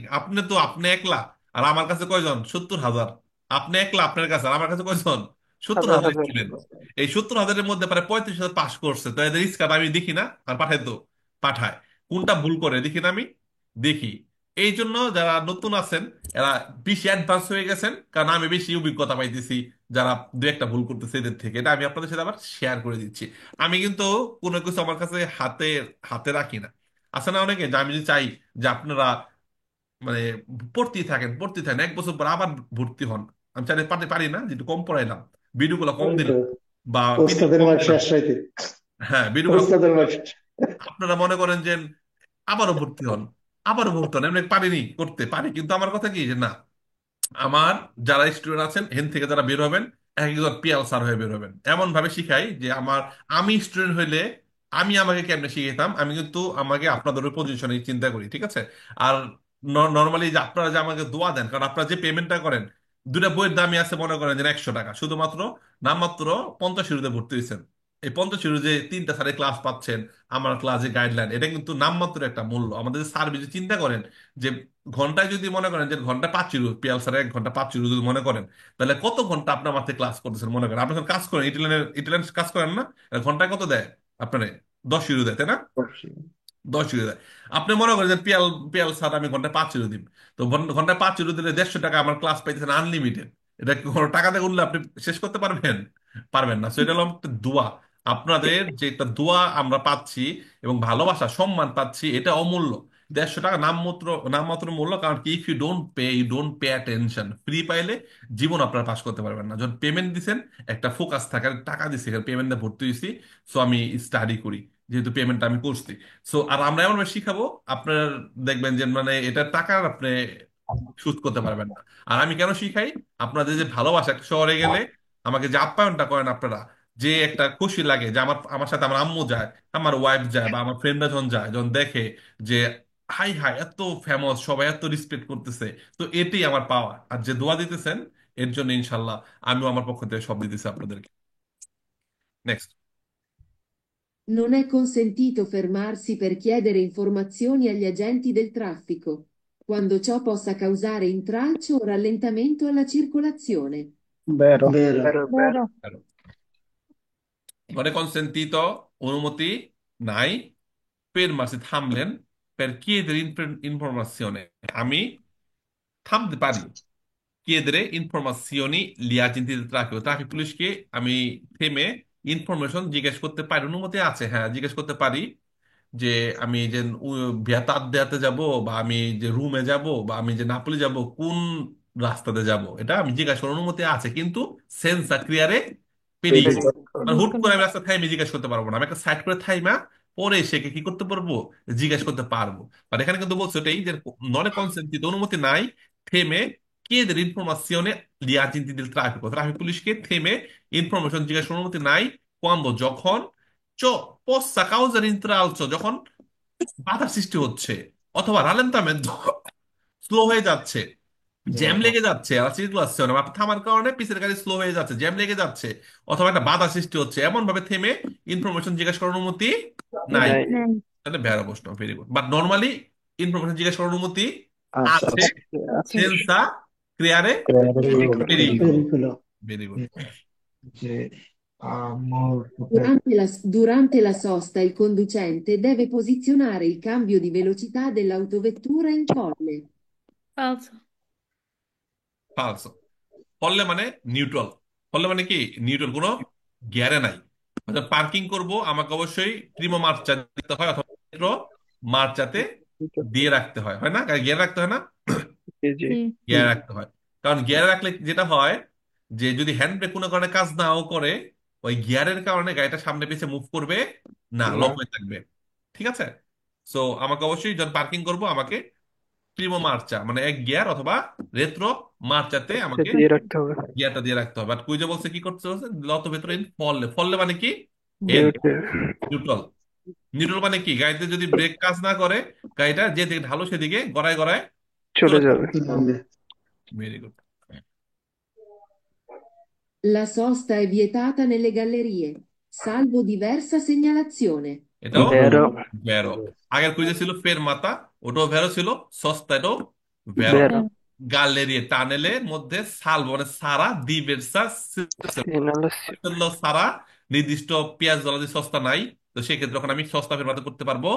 আপনি একলা, আর আমার কাছে কয়জন? 70,000। আপনি একলা আপনার কাছে, আর আমার কাছে কয়জন? সত্তর হাজার হাজার হাজার। স্টুডেন্ট। এই 70,000-এর মধ্যে প্রায় 35,000 পাস করছে, তো এদের স্কার আমি দেখি না, আর পাঠাই তো পাঠায়। কোনটা ভুল করে দেখি না আমি, দেখি। এই জন্য যারা নতুন আছেন এরা বেশি অ্যাডভান্স হয়ে গেছেন, কারণ আমি বেশি অভিজ্ঞতা পাইতেছি যারা দু একটা ভুল করতেছে এদের থেকে। এটা আমি আপনাদের সাথে আবার শেয়ার করে দিচ্ছি। আমি কিন্তু কোনো কিছু আমার কাছে হাতে হাতে রাখি না। আছে না অনেকে, যে আমি যদি চাই যে আপনারা মানে পড়তেই থাকেন 1 বছর পর আবার ভর্তি হন, আমি চাইলে পারতে পারি না, যেটু কম পড়াইলাম, ভিডিওগুলো কম ওই তো দিলাম বা পিডিএফ ওস্তাদের কম মার দিলাম, শেষ রাইতে হ্যাঁ ভিডিওগুলো কম ওস্তাদের মার দিলাম, আপনারা মনে করেন যে আবারও ভর্তি হন, আবারও ভর্তি হন। এমনি পারিনি করতে পারি, কিন্তু আমার কথা কি যে না, আমার যারা স্টুডেন্ট আছেন হেন থেকে যারা বের হবেন, এক একজন পিয়াল স্যার হয়ে বের হবেন। এমন ভাবে শিখাই যে আমি স্টুডেন্ট হইলে আমি আমাকে কেমনে শিখাইতাম, আমি কিন্তু আমাকে আপনাদের পজিশনে চিন্তা করি, ঠিক আছে? আর নর্মালি যে আপনারা যে আমাকে দোয়া দেন, কারণ আপনারা যে পেমেন্টটা করেন, দুটা বইয়ের দামই আছে মনে করেন যে 100 টাকা, শুধুমাত্র নামমাত্র 50 ইউরোতে ভর্তি হয়েছেন। এই 50 ইউরো যে 3টা স্যারের ক্লাস পাচ্ছেন, আমার ক্লাসে গাইডলাইন, এটা কিন্তু নামমাত্র একটা মূল্য। আমাদের সার্ভিস চিন্তা করেন যে ঘন্টায় যদি মনে করেন যে ঘন্টা 5 ইউরো, পিয়াল স্যার 1 ঘন্টা 5 ইউরো যদি মনে করেন, তাহলে কত ঘন্টা আপনার মাথায় ক্লাস করতেছেন মনে করেন। আপনি যখন কাজ করেন, ইটালিয়ান কাজ করেন না, ঘন্টায় কত দেয় আপনার? 10 ইউরো দেয়, তাই না? 10 ইউরো দেয়। আপনি মনে করেন যে পিয়াল পিয়াল স্যার আমি ঘন্টায় 5 ইউরো দিব, তো ঘন্টায় 5 ইউরো দিলে 150 টাকা আমার ক্লাস পাইতেছেন আনলিমিটেড। এটা কি কোনো টাকা দিয়ে উঠলে আপনি শেষ করতে পারবেন? পারবেন না। সো এটা হলো একটা দোয়া। আপনাদের যে একটা দোয়া আমরা পাচ্ছি এবং ভালোবাসা সম্মান পাচ্ছি, এটা অমূল্য। 150 টাকা নামমাত্র, নামমাত্র মূল্য। কারণ কি, if you don't pay, you don't pay attention. Free পাইলে জীবন আপনারা পাস করতে পারবেন না। যখন পেমেন্ট দিচ্ছেন, একটা ফোকাস থাকে, টাকা দিচ্ছি, পেমেন্টে ভর্তি হয়েছি, সো আমি স্টাডি করি, যেহেতু পেমেন্ট আমি করছি। সো আর আমরা এমন ভাবে শিখাবো, আপনার দেখবেন যে মানে এটা টাকার আপনি সুদ করতে পারবেন না। আর আমি কেন শিখাই, আপনাদের যে ভালোবাসা, একটা শহরে গেলে আমাকে যে আপ্যায়নটা করেন আপনারা, যে একটা খুশি লাগে যে আমার আমার সাথে আমার আম্মু যায়, আমার ওয়াইফ যায়, বা আমার ফ্রেন্ডরা যখন যায়, যখন দেখে যে হাই হাই এত ফেমাস, সবাই এত রিসপেক্ট করতেছে, তো এটাই আমার পাওয়া। আর যে দোয়া দিতেছেন, এর জন্য ইনশাল্লাহ আমিও আমার পক্ষ থেকে সব দিতেছি আপনাদেরকে। Next. Non è consentito fermarsi per chiedere informazioni agli agenti del traffico, quando ciò possa causare intralcio o rallentamento alla circolazione. Vero. Vero. Vero, vero. Non è consentito, অনুমতি নাই, fermarsi, থামলেন, per chiedere informazione, আমি থামতে পারি, chiedere informazioni gli agenti del traffico, traffic পুলিশকে আমি থেমে information জিজ্ঞেস করতে পারি। অনুমতি আছে, হ্যাঁ, জিজ্ঞেস করতে পারি যে আমি যে ভিয়াতাদ্দাতে যাব, বা আমি যে রুমে যাব, বা আমি যে নাপোলি যাব, কোন রাস্তাতে যাব, এটা আমি জিজ্ঞাসা করার অনুমতি আছে, কিন্তু সেন্সা ক্লিয়ারে পেরিয়ে Vedi. গেছে। মানে হুট করে আমি রাস্তা থাইমে জিজ্ঞাসা করতে পারবো না, আমি একটা সাইড করে থাইমা পরে সে কি করতে পারবো, জিজ্ঞাসা করতে পারবো। আর এখানে কিন্তু বলছে এটাই যে ননে কনসেন্টিতে, অনুমতি নাই, থেমে chiedere informazione agli agenti del traffico, traffic পুলিশকে থেমে ইনফরমেশন জিজ্ঞাসা করার অনুমতি নাই, যখন ciò possa causare intralcio, যখন বাধার সৃষ্টি হচ্ছে, অথবা রালেন্তামেন্টো, স্লো হয়ে যাচ্ছে, জ্যাম লেগে যাচ্ছে, আর সিরকুলাসিওন আপনার থামার কারণে পিছের গাড়ি স্লো হয়ে যাচ্ছে, জ্যাম লেগে যাচ্ছে, অথবা একটা বাধা সৃষ্টি হচ্ছে, এমন ভাবে থেমে ইনফরমেশন জিজ্ঞেস করার অনুমতি নাই। নাই। নাই। তাহলে ভেড়া প্রশ্ন, very good. But normally information জিজ্ঞেস করার অনুমতি Ass, আছে, ass. আছে। সেন্সা ক্লিয়ারে Pericolo. পেরিগুলো। Pericolo. Very good. Durante la sosta il conducente deve posizionare il cambio di velocità dell'autovettura in colle. Falso. ফালস। ফললে মানে নিউট্রাল। ফললে মানে কি, নিউট্রাল, কোনো গিয়ারে নাই। অর্থাৎ পার্কিং করব, আমাকে অবশ্যই প্রিমো মার্চা দিতে হয়, অথবা মেট্রো মার্চাতে দিয়ে রাখতে হয়, হয় না? গিয়ার রাখতে হয় না? জি, জি। জি। গিয়ার রাখতে হয়। কারণ গিয়ার রাখলে যেটা হয়, যে যদি হ্যান্ড ব্রেক কোনো কারণে কাজ নাও করে, ওই গিয়ারের কারণে গাড়িটা সামনে পিছিয়ে মুভ করবে না, লক হয়ে থাকবে। ঠিক আছে? সো আমাকে অবশ্যই যখন পার্কিং করব, আমাকে প্রিমো মার্চা মানে এক গিয়ার, অথবা রেট্রো মার্চাতে এটা আমাকে দিয়ে রাখতে হবে। গিয়ারটা দিয়ে রাখতে হবে। বাট কুইজে বলছে কি করতে বলছে, লত ভেতরে ফললে, ফললে মানে কি, এন, বিরতি। নিউট্রাল। নিউট্রাল মানে কি, গাড়িতে যদি ব্রেক কাজ না করে, গাড়িটা যেদিকে ঢালো সেদিকে গড়ায় গড়ায় চলে চলে যাবে। Grande. Very good. La sosta è vietata nelle gallerie, salvo diversa segnalazione. এটাও ভেরো, ভেরো। আগের কুইজে ছিল ফের মাতা, ওটাও ভেরো ছিল, সস্তা, এটাও ভেরো। ভেরো, গ্যালারি টানেলের মধ্যে সাল মানে সারা দিবেরসা সিনালাসিও। সারা, নির্দিষ্ট পেঁয়াজ জলাদি সস্তা নাই, তো সেক্ষেত্রে ওখানে আমি সস্তা ফের মাতা করতে পারবো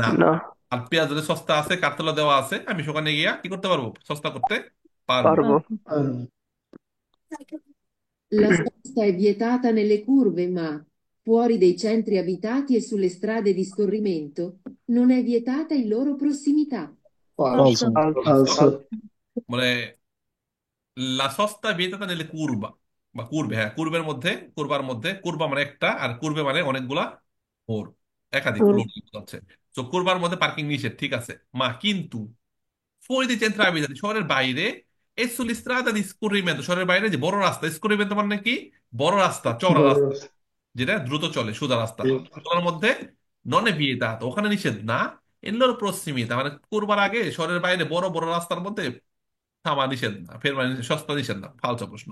না। না, আর পেঁয়াজ যদি সস্তা আছে, কার্তলা দেওয়া আছে, আমি সেখানে গিয়া কি করতে পারবো, সস্তা করতে পারবো। পারবো। La sosta è vietata nelle curve, ma fuori dei centri abitati e sulle strade di scorrimento non è vietata in loro prossimità. Falso. Falso. মানে লা সস্তা vietata nelle curva, বা কুরবে, হ্যাঁ, কুরবের মধ্যে, কুরবার মধ্যে, কুরবা মানে একটা, আর কুরবে মানে অনেকগুলা মোড়, একাধিক রোড আছে। তো কুরবার মধ্যে পার্কিং নিষেধ, ঠিক আছে মা, কিন্তু fuori dei centri abitati, শহরের বাইরে, e sulle strade di scorrimento, শহরের বাইরে যে বড় রাস্তা, scorrimento মানে কি, বড় রাস্তা, চওড়া রাস্তা, Boros. যেটা দ্রুত চলে, সোজা রাস্তা, ওগুলোর মধ্যে নন এ vietato, ওখানে নিষেধ না। এর প্রসিমিতা মানে কুরবার আগে শহরের বাইরে বড় বড় রাস্তার মধ্যে থামা নিষেধ না, ফের মানে সস্তা নিষেধ না, ফালতু প্রশ্ন।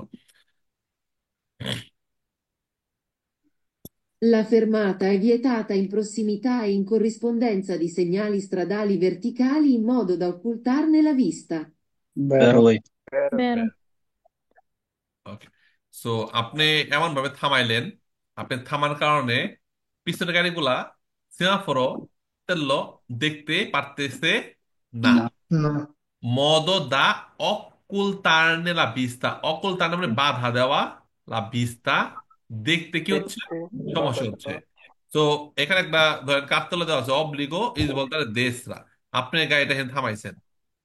La fermata è vietata in prossimità e in corrispondenza di segnali stradali verticali in modo da occultarne la vista. Vero vero, ভাই। Vero. ওকে, সো আপনি এমন ভাবে থামাইলেন, আপনি থামার কারণে পিছনের গাড়িগুলা সেমাফোরও তেল্লো দেখতে পারতেছে না। no, no, modo da occultarne la vista, occultarne মানে বাধা দেওয়া, la vista দেখতে কি হচ্ছে, দেখতে সমস্যা বাধা হচ্ছে। দেওয়া। তো এখানে একটা ধরেন কার্তলে দেওয়া আছে অব্লিগো ইজ বলতে দেশরা, আপনি গাড়িটা এখানে থামাইছেন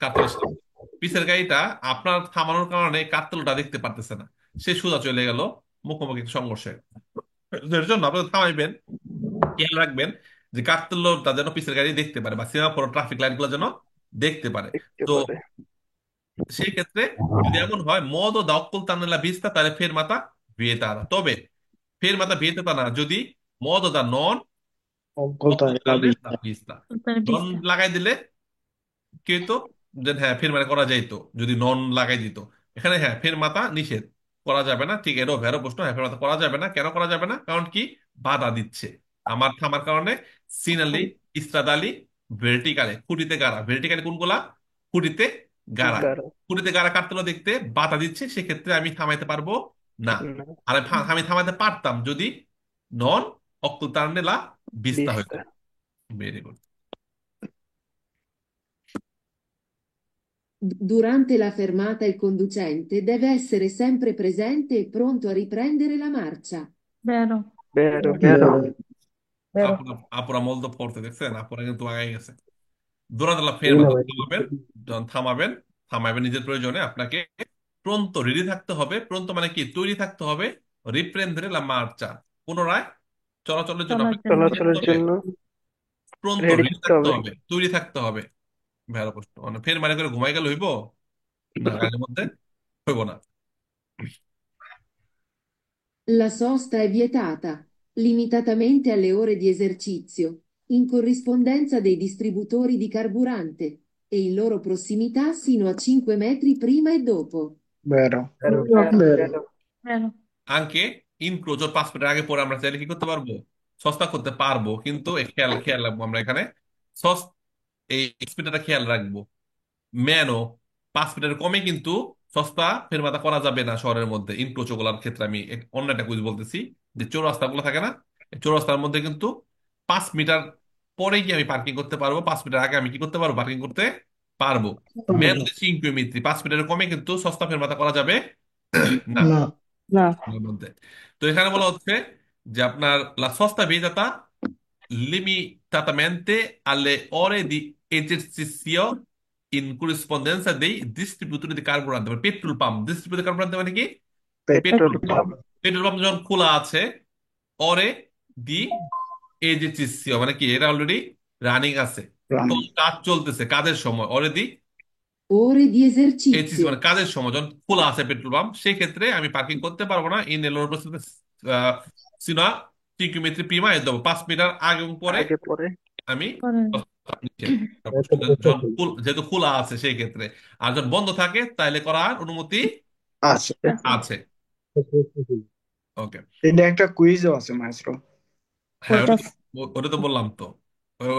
কার্তলের সামনে, পিছের গাড়িটা আপনার থামানোর কারণে কার্তলটা দেখতে পারতেছে না, সে সোজা চলে গেল মুখোমুখি সংঘর্ষে। এর জন্য আপনি থামাইবেন, খেয়াল রাখবেন যে কার্তলটা যেন পিছের গাড়ি দেখতে পারে বা সেমাফোর ট্রাফিক লাইট গুলো যেন দেখতে পারে। দেখতে তো পারে। সেই ক্ষেত্রে যদি এমন হয় modo da occultarne vista তাহলে ফের মাথা vietata, তবে ফের মাথা vietata না যদি modo da non Occultare la occultarne vista. vista, Tutta নন vista. লাগাই দিলে কি হইতো, যে হ্যাঁ ফের মাথা করা যাইতো যদি নন লাগাই দিত। এখানে হ্যাঁ ফের মাথা নিষেধ, করা যাবে না, ঠিক এরও ভেরো প্রশ্ন, হ্যাঁ ফের মাথা করা যাবে না, কেন করা যাবে না, কারণ কি বাধা দিচ্ছে আমার থামার কারণে। সিনালি, ইস্ত্রাদালি, ভের্টিকালে, খুঁটিতে গাড়া, ভের্টিকালে কোনগুলা, খুঁটিতে গাড়া, গাড়া। খুঁটিতে গাড়া কাটতেলো দেখতে বাধা দিচ্ছে, সেক্ষেত্রে আমি থামাইতে পারবো না। না, আর আমি থামাতে পারতাম যদি নন অক্লুতারনেলা বিস্তা হইতো। vista। Very good. Durante la fermata il conducente deve essere sempre presente e pronto a riprendere la marcia. Vero. Vero, vero, vero। Vero. আপুরা মলদ পড়তে দেখছেন, আপুরা কিন্তু আগাই গেছে। দৌড়াতে ফের una মাথা vez, থামাবেন, যখন থামাবেন, থামাবেন নিজের প্রয়োজনে, আপনাকে প্রন্ত রেডি থাকতে হবে। প্রন্ত মানে কি, তৈরি থাকতে হবে। রিপ্রেন্ডেরে লা মার্চা, পুনরায় চলাচলের জন্য চলার আপনাকে জন্য। কি থাকতে চলাচলের হবে, জন্য প্রন্ত রেডি রেডি থাকতে থাকতে হবে। হবে, তৈরি থাকতে হবে। ভেড়া প্রশ্ন মানে ফের মানে করে ঘুমাই গেল হইব না, গাড়ির মধ্যে হইব না। La sosta è vietata, limitatamente alle ore di esercizio, in corrispondenza dei distributori di carburante e in loro prossimità sino a 5 metri prima e dopo. Vero. Vero, vero, vero, vero। Vero. আঙ্কে ইনক্লোজর 5 minute আগে পরে আমরা চাইলে কি করতে পারবো, সস্তা করতে পারবো, কিন্তু খেয়াল খেয়াল রাখবো আমরা এখানে, সস এই স্পিডটা খেয়াল রাখবো। ম্যানো 5 মিটারের কমে কিন্তু সস্তা ফেরমাতা করা যাবে না শহরের মধ্যে। ইনক্রোচ গুলার ক্ষেত্রে আমি অন্য একটা কুইজ বলতেছি, যে চৌরাস্তা গুলো থাকে না, এই চৌরাস্তার মধ্যে কিন্তু 5 মিটার পরে গিয়ে আমি পার্কিং করতে পারবো, 5 মিটার আগে আমি কি করতে পারবো, পার্কিং করতে পারবো। ম্যানো vero, 5 মিটার, 5 মিটারের কমে কিন্তু সস্তা ফেরমাতা করা যাবে না no, No. এর মধ্যে। তো এখানে বলা হচ্ছে যে আপনার la sosta vietata limitatamente alle ore di esercizio in corrispondenza dei distributori di carburante, মানে পেট্রোল পাম্প, ডিস্ট্রিবিউটর কার্বুরেন্ট মানে কি, Petrol petrol petrol pump. Pump. pump. Petrol pump যখন খোলা আছে, অরে দি এজেসিও মানে কি, এটা অলরেডি রানিং আছে, তো Running. কাজ চলতেছে, কাজের সময় অরে দি Ore di এজেসি মানে esercizio. কাজের সময় যখন খোলা আছে পেট্রোল পাম্প, সেক্ষেত্রে আমি পার্কিং করতে পারবো না। ইন এলোর সিনা 5 metri prima e dopo, 5 metre আগে এবং পরে আগে পরে। আমি Ore. নিচে। যেহেতু খোলা আছে সেই ক্ষেত্রে, আর যখন বন্ধ থাকে তাহলে করার অনুমতি আছে। আছে। ওকে, এটা একটা কুইজও আছে মাইস্ট্রো। হ্যাঁ ওটা ওটা তো বললাম তো,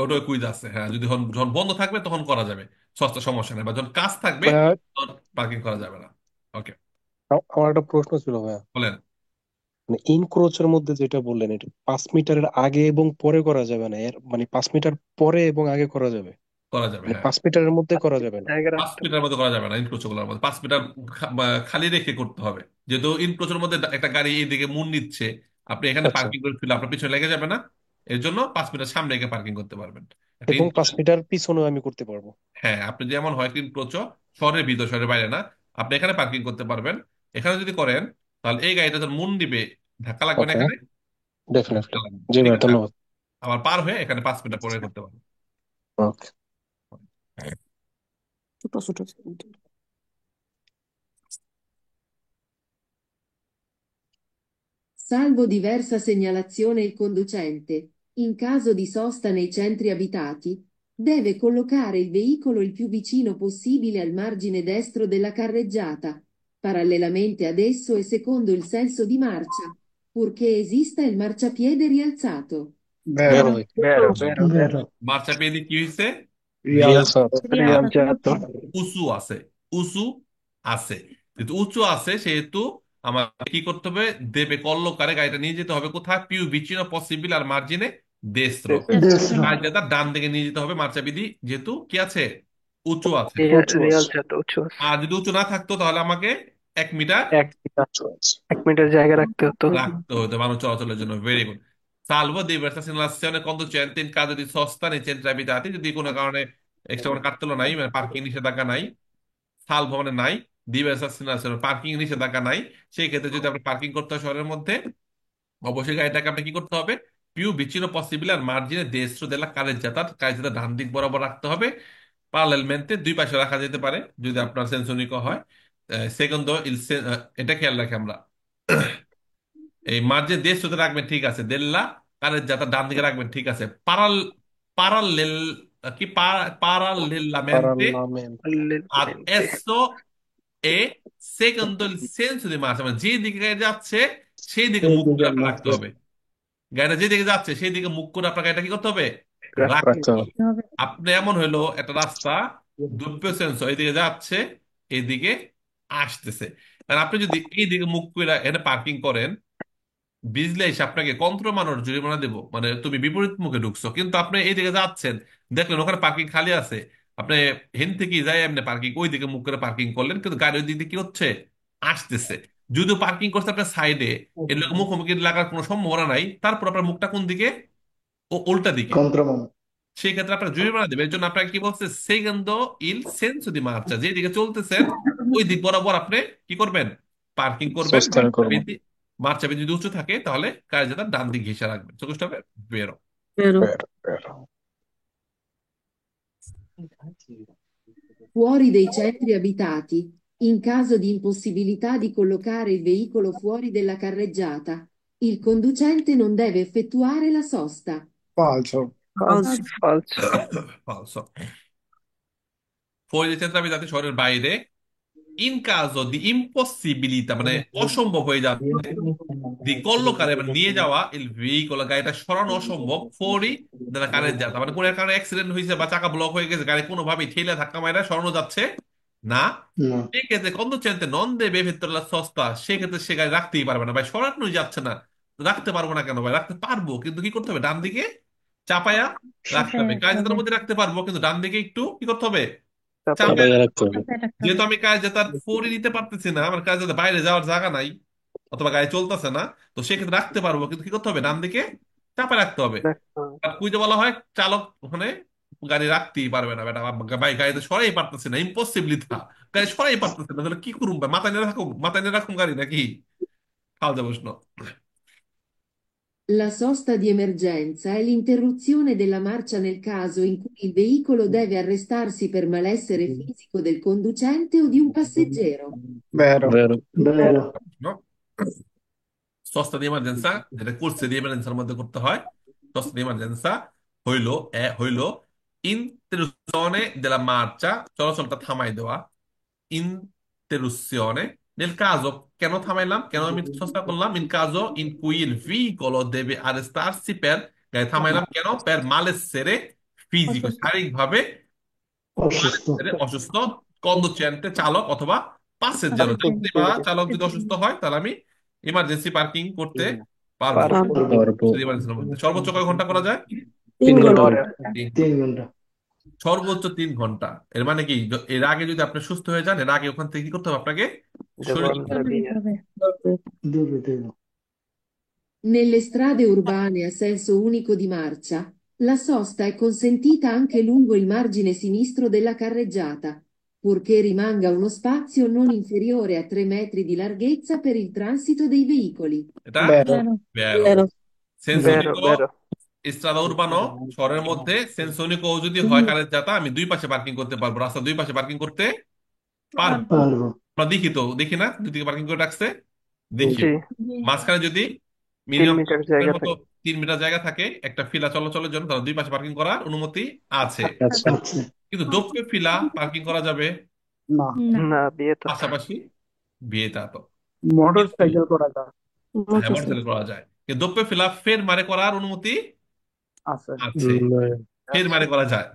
ওটা কুইজ আছে। হ্যাঁ যদি যখন বন্ধ থাকবে তখন করা যাবে, সস্তা সমস্যা নেই, বা যখন কাজ থাকবে ভাইয়া, তখন পার্কিং করা যাবে না। ওকে, আমার একটা প্রশ্ন ছিল ভাইয়া। বলেন। মানে ইনক্রোচের মধ্যে যেটা বললেন, এটা 5 মিটারের আগে এবং পরে করা যাবে না, এর মানে 5 মিটার পরে এবং আগে করা যাবে, করা যাবে মানে হ্যাঁ, 5 মিটারের মধ্যে করা যাবে না। জায়গা পাঁচ রাখতে হবে। মিটার মধ্যে করা যাবে না, ইনক্রোচগুলোর মধ্যে 5 মিটার খালি রেখে করতে হবে। যেহেতু ইনক্রোচের মধ্যে একটা গাড়ি এইদিকে মুন নিচ্ছে, আপনি এখানে আচ্ছা, পার্কিং করে ফেলে আপনার পিছনে লেগে যাবে না, এর জন্য 5 মিটার সামনে রেখে পার্কিং করতে পারবেন একটা এবং 5 মিটার পিছনেও আমি করতে পারবো। হ্যাঁ, আপনি যেমন হয় ইনক্রোচ শহরের ভিতর, শহরের বাইরে না, আপনি এখানে পার্কিং করতে পারবেন। এখানে যদি করেন তাহলে এই গাড়িটা যখন মুন দিবে, ধাক্কা লাগবে না ওকে, এখানে, ডেফিনেটলি। ধাক্কা লাগবে, জি ঠিক ভাইয়া, আছে। ধন্যবাদ। আবার পার হয়ে এখানে 5 মিটার পরে করতে পারবেন। ওকে। ছোট ছোট। Salvo diversa segnalazione il conducente, in caso di sosta nei centri abitati, Deve collocare il veicolo il più vicino possibile al margine destro della carreggiata, parallelamente ad esso e secondo il senso di marcia, purché esista il marciapiede rialzato. Vero. Vero. vero, Vero. মার্চাপেদি কি হয়েছে? Rialzato. rialzato, উঁচু আছে, উঁচু আছে। যেহেতু উঁচু আছে সেহেতু আমাকে কি করতে হবে, দেবে কল্লকারে গাড়িটা নিয়ে যেতে হবে কোথায়? পিউ ভিচিনো পসিবল আর মার্জিনে দেস্ত্র, Destro. কার্যটা ডান দিকে নিয়ে যেতে হবে মার্চাবিদি, যেহেতু কি আছে, উঁচু আছে। উঁচু আছে। rialzato, উঁচু আছে। আর যদি উঁচু না থাকতো তাহলে আমাকে 1 মিটার 1 মিটার, উঁচু আছে। 1 মিটার জায়গা রাখতে হতো। রাখতে হতো মানুষ চলাচলের জন্য। Very good. Salvo diversa segnalazione conducente in caso di sosta nei centri abitati, যদি কোনো কারণে এক্সট্রা কোনো কাটতেলো নাই, মানে পার্কিং নিষেধাজ্ঞা নাই, সালভো মানে নাই, diversa segnalazione পার্কিং নিষেধাজ্ঞা নাই, সেই ক্ষেত্রে যদি আপনি পার্কিং করতে হয় শহরের মধ্যে, অবশ্যই গাড়িটাকে আপনি কি করতে হবে, পিউ ভিচিনো পসিবল আর মার্জিনে দেস্ট্রো দেলা কারেজ্জাতা, কারেজ্জাতা ডান দিক বরাবর রাখতে হবে। প্যারালেলমেন্টে দুই পাশে রাখা যেতে পারে যদি আপনার সেন্সনিকো হয়। সেকেন্ড, এটা খেয়াল রাখি আমরা, এই মাঝে দেশ হতে রাখবেন ঠিক আছে, দেল্লা কারের যাতা ডান দিকে রাখবেন ঠিক আছে, পারালেল কি parallelamente ad Parallelamente, esso e secondo il senso di marcia, মানে যে দিকে গাড়ি যাচ্ছে সেই দিকে এই মুখ করে দিকে আপনার রাখতে মারতে হবে। গাড়িটা যে দিকে যাচ্ছে সেই দিকে মুখ করে আপনার গাড়িটা কি করতে হবে, রাখতে রাখতে রাখতে হবে। হবে। হবে। আপনি এমন হইলো একটা রাস্তা দুটো সেন্স এইদিকে যাচ্ছে, এইদিকে আসতেছে, আর আপনি যদি এইদিকে মুখ করে এখানে পার্কিং করেন, বিজলি এসে আপনাকে কন্ত্রমানোর জরিমানা দেবো, মানে তুমি বিপরীত মুখে ঢুকছো কিন্তু আপনি এই দিকে যাচ্ছেন, দেখলেন ওখানে পার্কিং খালি আছে, আপনি হেন থেকে যাই এমনি পার্কিং ওই দিকে মুখ করে পার্কিং করলেন, কিন্তু গাড়ি ওই দিক দিয়ে কি হচ্ছে, আসতেছে। যদিও পার্কিং করছে আপনার সাইডে, এর লোক মুখোমুখি লাগার কোনো সম্ভাবনা নাই, তারপর আপনার মুখটা কোন দিকে, ও উল্টা দিকে, Contromono. সেই ক্ষেত্রে আপনার জরিমানা দেবে। এর জন্য আপনাকে কি বলছে, সেকেন্ডো ইল সেন্সো দি মার্চা, যে দিকে চলতেছেন ওই দিক বরাবর আপনি কি করবেন, পার্কিং করবেন। সস্তায় করবো। মার্চা যদি উঁচু থাকে তাহলে কার্যত ডান দিক ঘেঁষে রাখবেন, চোখটা হবে বেরো। Vero. বের, বের। Fuori dei centri abitati, in caso di impossibilità di collocare il veicolo fuori della carreggiata, il conducente non deve effettuare la sosta. Falso. falso, falso, Falso. Fuori dai centri abitati, শহরের বাইরে, in caso di impossibilità মানে অসম্ভব হয়ে যাচ্ছে, di collocare মানে নিয়ে যাওয়া, il veicolo গাড়িটা সরানো অসম্ভব, fuori della carreggiata মানে কোনো কারণে অ্যাক্সিডেন্ট হয়েছে বা চাকা ব্লক হয়ে গেছে, গাড়ি কোনোভাবেই ঠেলে ধাক্কা মারা সরানো যাচ্ছে না, No. সেক্ষেত্রে conducente non deve effettuare la sosta, সেক্ষেত্রে সে গাড়ি রাখতেই পারবে না ভাই, সরানোই যাচ্ছে না, রাখতে পারবো না কেন ভাই, রাখতে পারবো কিন্তু কি করতে হবে, ডান দিকে চাপায়া রাখতে হবে। কাজের মধ্যে রাখতে পারবো কিন্তু ডান দিকে একটু কি করতে হবে, তারপরে চাপায়া চাপাইয়া রাখতে রাখতে হবে। হবে। যেহেতু আমি কাজ তার ফোরই নিতে পারতেছি না, আমার কাজ বাইরে যাওয়ার জায়গা নাই অথবা গাড়ি চলতেছে না, তো সেক্ষেত্রে রাখতে পারবো কিন্তু কি করতে হবে, ডান দিকে চাপায় রাখতে হবে। আর কুইজে বলা হয় চালক ওখানে গাড়ি রাখতেই পারবে না বেটা, ভাই গাড়িতে সরাই পারতেছে না, ইম্পসিবলি থা, গাড়ি সরাই পারতেছে না, তাহলে কি করুম ভাই, মাথায় নিয়ে রাখুন, মাথায় নিয়ে রাখুন গাড়ি নাকি, খাওয়া যাবো প্রশ্ন। La sosta di emergenza è l'interruzione della marcia nel caso in cui il veicolo deve arrestarsi per malessere fisico del conducente o di un passeggero. Vero. বের। Vero. No? সস্তা দি এমার্জেন্সা, যেটা কোর্সে দি এমার্জেন্সার মধ্যে করতে হয়, সস্তা দি এমার্জেন্সা হইলো interruzione della marcia, চলাচলটা থামাই দেওয়া, interruzione nel caso, কেন থামাইলাম, কেন আমি সস্তা করলাম, in caso in cui il veicolo deve arrestarsi per, গাড়ি থামাইলাম কেন, per malessere fisico, শারীরিকভাবে অসুস্থ। অসুস্থ, কন্ডুচেন্টে চালক অথবা প্যাসেঞ্জার, যাত্রী বা চালক যদি অসুস্থ হয় তাহলে আমি ইমার্জেন্সি পার্কিং করতে পারবো। পারবো। ইমার্জেন্সির মধ্যে সর্বোচ্চ কয় ঘন্টা করা যায়? 3 ঘন্টা। পরে 3 ঘন্টা। সর্বোচ্চ 3 ঘন্টা। এর মানে কি, এর আগে যদি আপনি সুস্থ হয়ে যান, এর আগে ওখান থেকে কি করতে হবে আপনাকে, devo সরে andare via. Devo. Nelle strade urbane a senso unico di marcia, la sosta è consentita anche lungo il margine sinistro della carreggiata, purché rimanga uno spazio non inferiore a 3 metri di larghezza per il transito dei veicoli. এটা Vero. ভেরো। Vero. সেন্সনিকো Vero, vero, স্ট্রাদা উরবানো শহরের মধ্যে, সেন্সনিকো যদি হয় কারের যাতা, আমি দুই পাশে পার্কিং করতে পারবো, রাস্তা দুই পাশে পার্কিং করতে পারবো। Parvo. আমরা দেখি তো, দেখি না দুই দিকে পার্কিং করে রাখছে, দেখি। sì, মাঝখানে যদি তিন মিনিমাম মিটার জায়গা মতো থাকে। 3 মিটার জায়গা থাকে একটা ফিলা চলাচলের জন্য, তার দুই পাশে পার্কিং করার অনুমতি আছে। আচ্ছা আচ্ছা কিন্তু দোপকে ফিলা পার্কিং করা যাবে না, না। না, বিয়ে তো পাশাপাশি, বিয়েটা তো মোটর কিন্তু, সাইকেল করা যায়। হ্যাঁ মোটরসাইকেল করা যায়, কিন্তু দোপকে ফিলা ফের মারে করার অনুমতি আছে। আছে। ফের আছে। মারে করা যায়,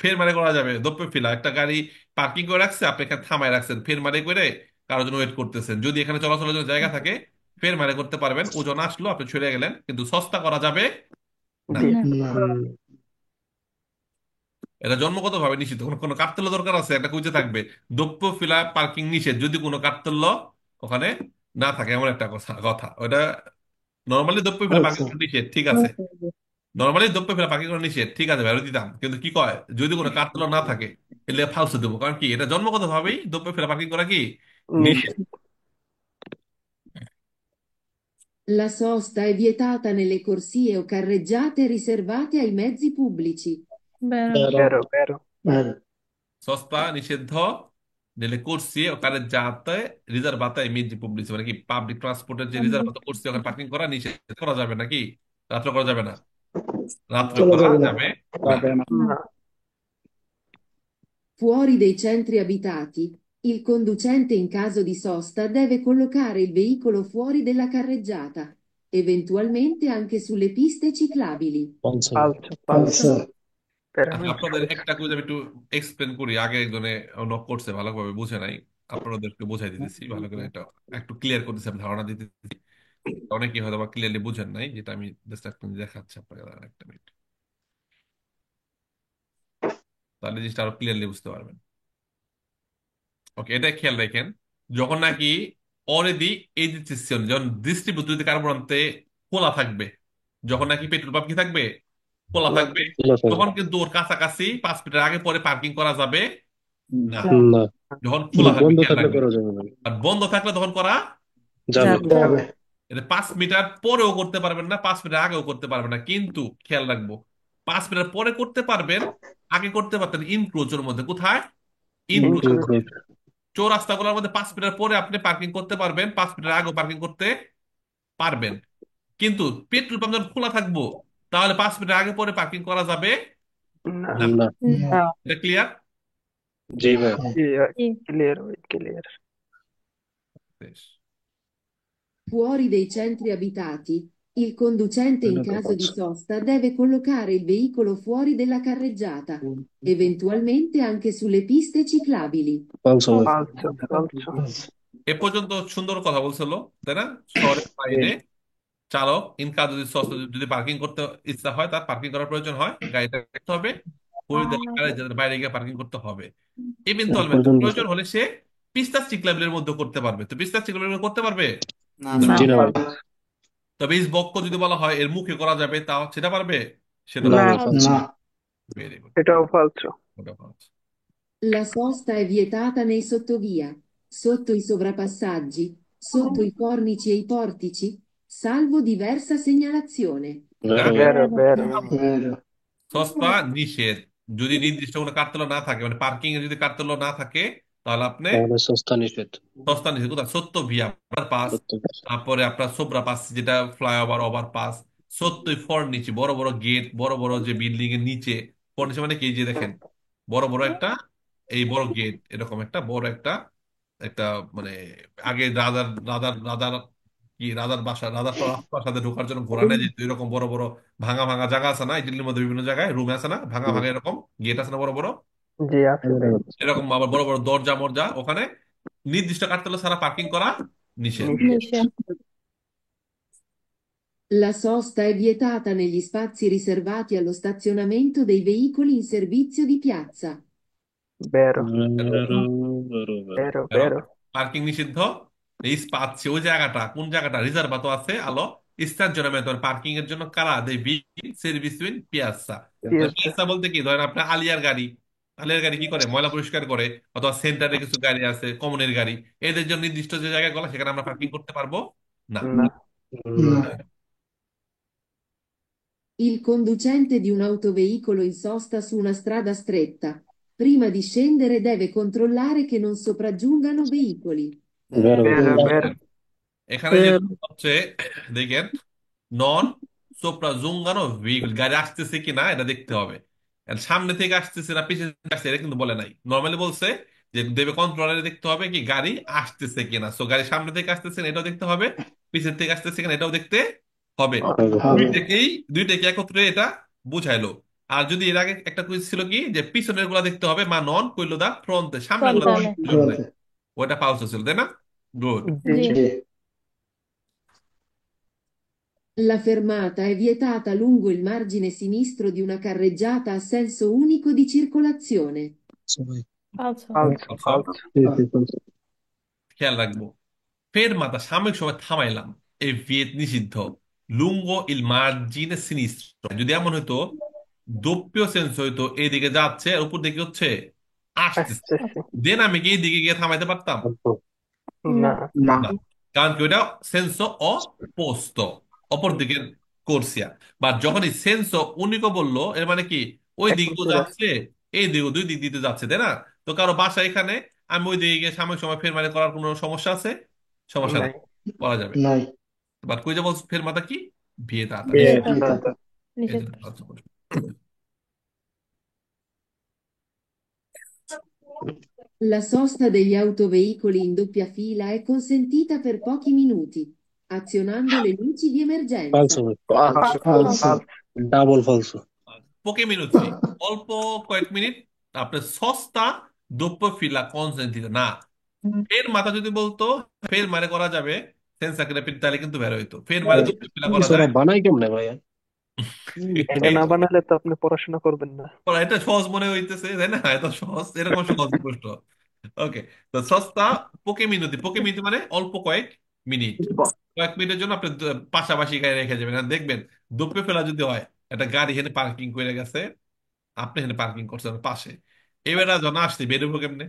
ফের মারে করা যাবে। দোপকে ফিলা একটা গাড়ি পার্কিং করে রাখছে, আপনি এখানে থামায় রাখছেন, ফের মারে করে কারোর জন্য ওয়েট করতেছেন, যদি এখানে চলাচলের জন্য জায়গা থাকে ফের মারে করতে পারবেন, ওজন আসলো আপনি ছুড়ে গেলেন, কিন্তু সস্তা করা যাবে না। বিয়ে। না। না এটা জন্মগত ভাবে নিষিদ্ধ। কোনো কোনো কার্তেল্য দরকার আছে? একটা কুইজে থাকবে দ্রব্য ফিলা পার্কিং নিষেধ, যদি কোনো কার্তেল্য ওখানে না থাকে, এমন একটা কথা কথা ওটা। নর্মালি দ্রব্য ফিলা পার্কিং আচ্ছা করা নিষেধ, ঠিক আছে। নর্মালি দ্রব্য ফিলা পার্কিং করা নিষেধ, ঠিক আছে, ভ্যালু দিতাম, কিন্তু কি কয় যদি কোনো কার্তেল্য না থাকে এলে ফালসু দেবো, কারণ কি এটা জন্মগত ভাবেই দ্রব্য ফিলা পার্কিং করা কি নিষেধ। নিষেধ। La sosta è vietata nelle corsie o carreggiate riservate ai mezzi pubblici. Vero. vero বেরো। vero সস্তা নিষিদ্ধ nelle corsie o carreggiate riservate ai mezzi pubblici, মানে কি পাবলিক ট্রান্সপোর্টের যে রিজার্ভ করছে ওখানে পার্কিং করা নিষেধ করা যাবে নাকি? রাত্র করা যাবে না, রাত্র চলো করা যাবে না যাবে না। যাবে না। না। Fuori dei centri abitati, il conducente in caso di sosta deve collocare il veicolo fuori della carreggiata, eventualmente anche sulle piste ciclabili. পালসো ফালতু ফালতু। আচ্ছা আচ্ছা, প্যারামেন্ট আপনাদের একটা কুইজ আমি একটু এক্সপ্লেন করি, আগে একজনে নক করছে ভালোভাবে বুঝে নাই, আপনাদেরকে বোঝাই দিতেছি ভালো করে, এটা একটু ক্লিয়ার করতেছি, আমি ধারণা দিতেছি। অনেকে হয়তো বা ক্লিয়ারলি বুঝেন নাই, যেটা আমি জাস্ট একটু দেখাচ্ছি আপনাকে, দাঁড়ান একটা মিনিট, তাহলে জিনিসটা আরো ক্লিয়ারলি বুঝতে পারবেন। ওকে, এটা খেয়াল রাখেন, যখন নাকি অলরেডি এই যে সিস্টেম, যখন ডিস্ট্রিবিউটর যদি কার্বনতে খোলা থাকবে, যখন নাকি পেট্রোল পাম্প কি থাকবে, খোলা থাকবে, তখন কিন্তু ওর কাছাকাছি 5 মিটার আগে পরে পার্কিং করা যাবে না। না, যখন খোলা থাকবে বন্ধ খেয়াল থাকলে রাখবেন, করা যাবে না, আর বন্ধ থাকলে তখন করা যাবে। যাবে। যাবে এটা 5 মিটার পরেও করতে পারবেন না, 5 মিটার আগেও করতে পারবেন না, কিন্তু খেয়াল রাখবো 5 মিটার পরে করতে পারবেন, আগে করতে পারতেন ইনক্রোচের মধ্যে। কোথায়? ইনক্রোচের ইনক্লুড। মধ্যে। চৌরাস্তাগুলোর মধ্যে 5 মিটার পরে আপনি পার্কিং করতে পারবেন, 5 মিটার আগেও পার্কিং করতে পারবেন, কিন্তু পেট্রোল পাম্প যখন খোলা থাকবো তাহলে 5 মিটার আগে পরে পার্কিং করা যাবে না। না। না, না। এটা ক্লিয়ার? জি ভাই। Sì. ক্লিয়ার ভাই, clear. Fuori dei centri abitati, il conducente in caso di sosta deve collocare il veicolo fuori della carreggiata, eventualmente anche sulle piste ciclabili. পালসো ভাই। ফালতু ফালতু। এ পর্যন্ত সুন্দর কথা বলছিল, তাই না? শহরের বাইরে চালক ইন কাজ যদি যদি পার্কিং করতে ইচ্ছা হয়, তার পার্কিং করার প্রয়োজন হয়, গাড়িটা রাখতে হবে যাদের বাইরে গিয়ে পার্কিং করতে হবে। ইভেন্তুয়ালমেন্ট পর্যন্ত প্রয়োজন হলে সে পিস্তা চিক লেভেলের মধ্যে করতে পারবে। তো পিস্তা চিক লেভেলের করতে পারবে না না। না। জি না ভাই। তবে এই বক্ষ যদি বলা হয় এর মুখে করা যাবে, তাও সেটা পারবে, সেটা না না। ভাই, পালসো। না ভেরি গুড। এটাও ফালতু। La sosta è vietata nei sottovia, sotto i sovrappassaggi, sotto i cornici e i portici, salvo diversa segnalazione. ভেরো ভাই। বেরো বেরো। vero সস্তা নিষেধ, যদি নির্দিষ্ট কোনো কার্তেল্য না থাকে, মানে পার্কিং এ যদি কার্তেল্য না থাকে, তাহলে আপনি তাহলে সস্তা নিষেধ। সস্তা নিষেধ। কোথায়? সত্য ভিয়া পাস, সত্য কথা। তারপরে আপনার সোবরা পাস, যেটা ফ্লাইওভার ওভার পাস, সত্যই ফর নিচে বড় বড় গেট, বড় বড় যে বিল্ডিং এর নিচে, ফর নিচে মানে কি, এই যে দেখেন বড় বড় একটা, এই বড় গেট, এরকম একটা বড় একটা একটা মানে আগে রাজার রাজার রাজার কি রাজার বাসা, রাজার প্রাসাদে ঢোকার জন্য ঘোরানো যেত, এরকম বড় বড় ভাঙা ভাঙা জায়গা আছে না ইটালির মধ্যে, বিভিন্ন জায়গায় রুম আছে না ভাঙা ভাঙা, এরকম গেট আছে না বড় বড়, জি আছে ভাই। এরকম আবার বড় বড় দরজা মরজা, ওখানে নির্দিষ্ট কার্তেল্য ছাড়া পার্কিং করা নিষেধ। নিষেধ। Dice. La sosta è vietata negli spazi riservati allo stazionamento dei veicoli in servizio di piazza. বেরো ভেরো ভেরো ভেরো। বেরো বেরো। পার্কিং নিষিদ্ধ এই পাচ্ছে ওই জায়গাটা, কোন জায়গাটা রিজার্ভ আছে আলো স্থানজনমেন্ট, পার্কিং এর জন্য কারা দেবি সার্ভিস উইন পিয়াসা। পিয়াসা। পিয়াসা বলতে কি, ধরেন আপনার আলিয়ার গাড়ি, আলিয়ার গাড়ি কি করে, ময়লা পরিষ্কার করে, অথবা সেন্টারে কিছু গাড়ি আছে কমনের গাড়ি, এদের জন্য নির্দিষ্ট যে জায়গাগুলো সেখানে আমরা পার্কিং করতে পারবো না। না। না Il conducente di un autoveicolo in sosta su una strada stretta, prima di scendere deve controllare che non sopraggiungano veicoli. ভেরো বেরো ভেরো। বেরো। এখানে যে হচ্ছে দেখেন নন সোপ্রাজুঙ্গানো ভেহিকল, গাড়ি আসতেছে কিনা এটা দেখতে হবে। আর সামনে থেকে আসতেছে না পিছনে থেকে আসছে এটা কিন্তু বলে নাই, নর্মালি বলছে যে দেবে কন্ট্রোলারে দেখতে হবে কি গাড়ি আসতেছে কিনা। সো গাড়ি সামনে থেকে আসতেছে কিনা এটাও দেখতে হবে, পিছন থেকে আসতেছে কিনা এটাও দেখতে হবে। হবে। দুইটাকেই দুইটাকে একত্রে এটা বুঝাইলো। আর যদি এর আগে একটা কুইজ ছিল কি যে পিছনের গুলা দেখতে হবে, মা নন কইলো দা ফ্রন্টে, সামনের গুলা frontale. ছিল না, ফ্রন্টে। ওটা পাউস ছিল, তাই না? Good. G Sì. G. La fermata è vietata lungo il margine sinistro di una carreggiata a senso unico di circolazione. সবাই Falso. ফালতু আচ্ছা, ফালতু জি, জি, বলছি। খেয়াল রাখবো। ফের মাথা সাময়িক সময় থামাইলাম, এই ভিয়েত নিষিদ্ধ। লুঙ্গো ইল মার্জিনে সিনিস্ট্রো, যদি এমন হইতো দোপ্পীয় সেন্স হইতো এইদিকে যাচ্ছে আর উপর দিকে হচ্ছে আসতেছে, আসতেছি দেন আমি কি এইদিকে গিয়ে থামাইতে পারতাম? না। No. না। না, কারণ কি ওইটা সেন্সো অপোস্ত, অপর দিকে করছিয়া। বা যখন এই সেন্সো উনিকো বললো এর মানে কি ওই দিক তো একত্রে যাচ্ছে, এই দিক দুই দিক দিতে যাচ্ছে, তাই না? তো কারো বাসা এখানে, আমি ওই দিকে গিয়ে সাময়িক সময় ফের মানে করার কোনো সমস্যা আছে? সমস্যা নাই নেই, করা যাবে। নাই। বাট কই যে বলছে ফের মাথা কি ভিয়েতাতা, নিষেধ। Vietata. বিয়েটা এই জন্য Niente. আচ্ছা, বলুন। La sosta degli autoveicoli in doppia fila è consentita per pochi minuti, azionando le luci di ফালসো emergenza. ভাই, ফালসো। Falso. ফালতু ডাবল ফালসো। পোকে মিনুতি, অল্প কয়েক মিনিট আপনার সস্তা দ্রব্য ফিলা কনসেন্ট না। ফের মাথা যদি বলতো ফের মানে করা যাবে সেন্স আকারে তাহলে কিন্তু বের হইতো, ফের মানে দ্রব্য ফিলা করা ওরা যায়। বানাই কেমনে ভাইয়া? এটা না বানালে তো আপনি পড়াশোনা করবেন না। এটা সহজ মনে হইতেছে তাই না, এত সহজ, এরকম সহজ প্রশ্ন। ওকে, তো সস্তা পোকে মিনুতি, পোকে মিনিট মানে অল্প কয়েক মিনিট। কয়েক মিনিটের জন্য আপনি পাশাপাশি গাড়ি রেখে যাবেন, আর দেখবেন দুপে ফেলা যদি হয়, একটা গাড়ি এখানে পার্কিং করে গেছে, আপনি এখানে পার্কিং করছেন পাশে, এবারে যখন আসছে বেরোবো কেমনে?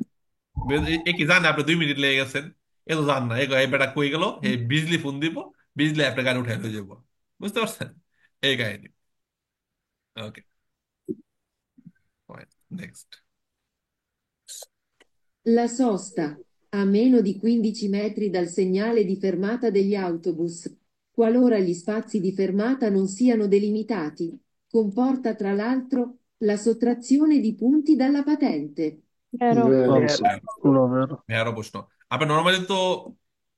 এ কি জানে আপনি 2 মিনিট লেগে গেছেন? এ তো জান না, এ বেটা কই গেল, হে বিজলি ফোন দিব, বিজলি আপনার গাড়ি উঠাই লয়ে যাবো। বুঝতে পারছেন এই কাহিনী? ওকে, next. La sosta, a meno di 15 metri dal segnale di fermata degli autobus, qualora gli spazi di fermata non siano delimitati, comporta tra l'altro la sottrazione di punti dalla patente. Vero. ভেরি। ফালসো। নো বেরো। আরো প্রশ্ন, আপনার normally তো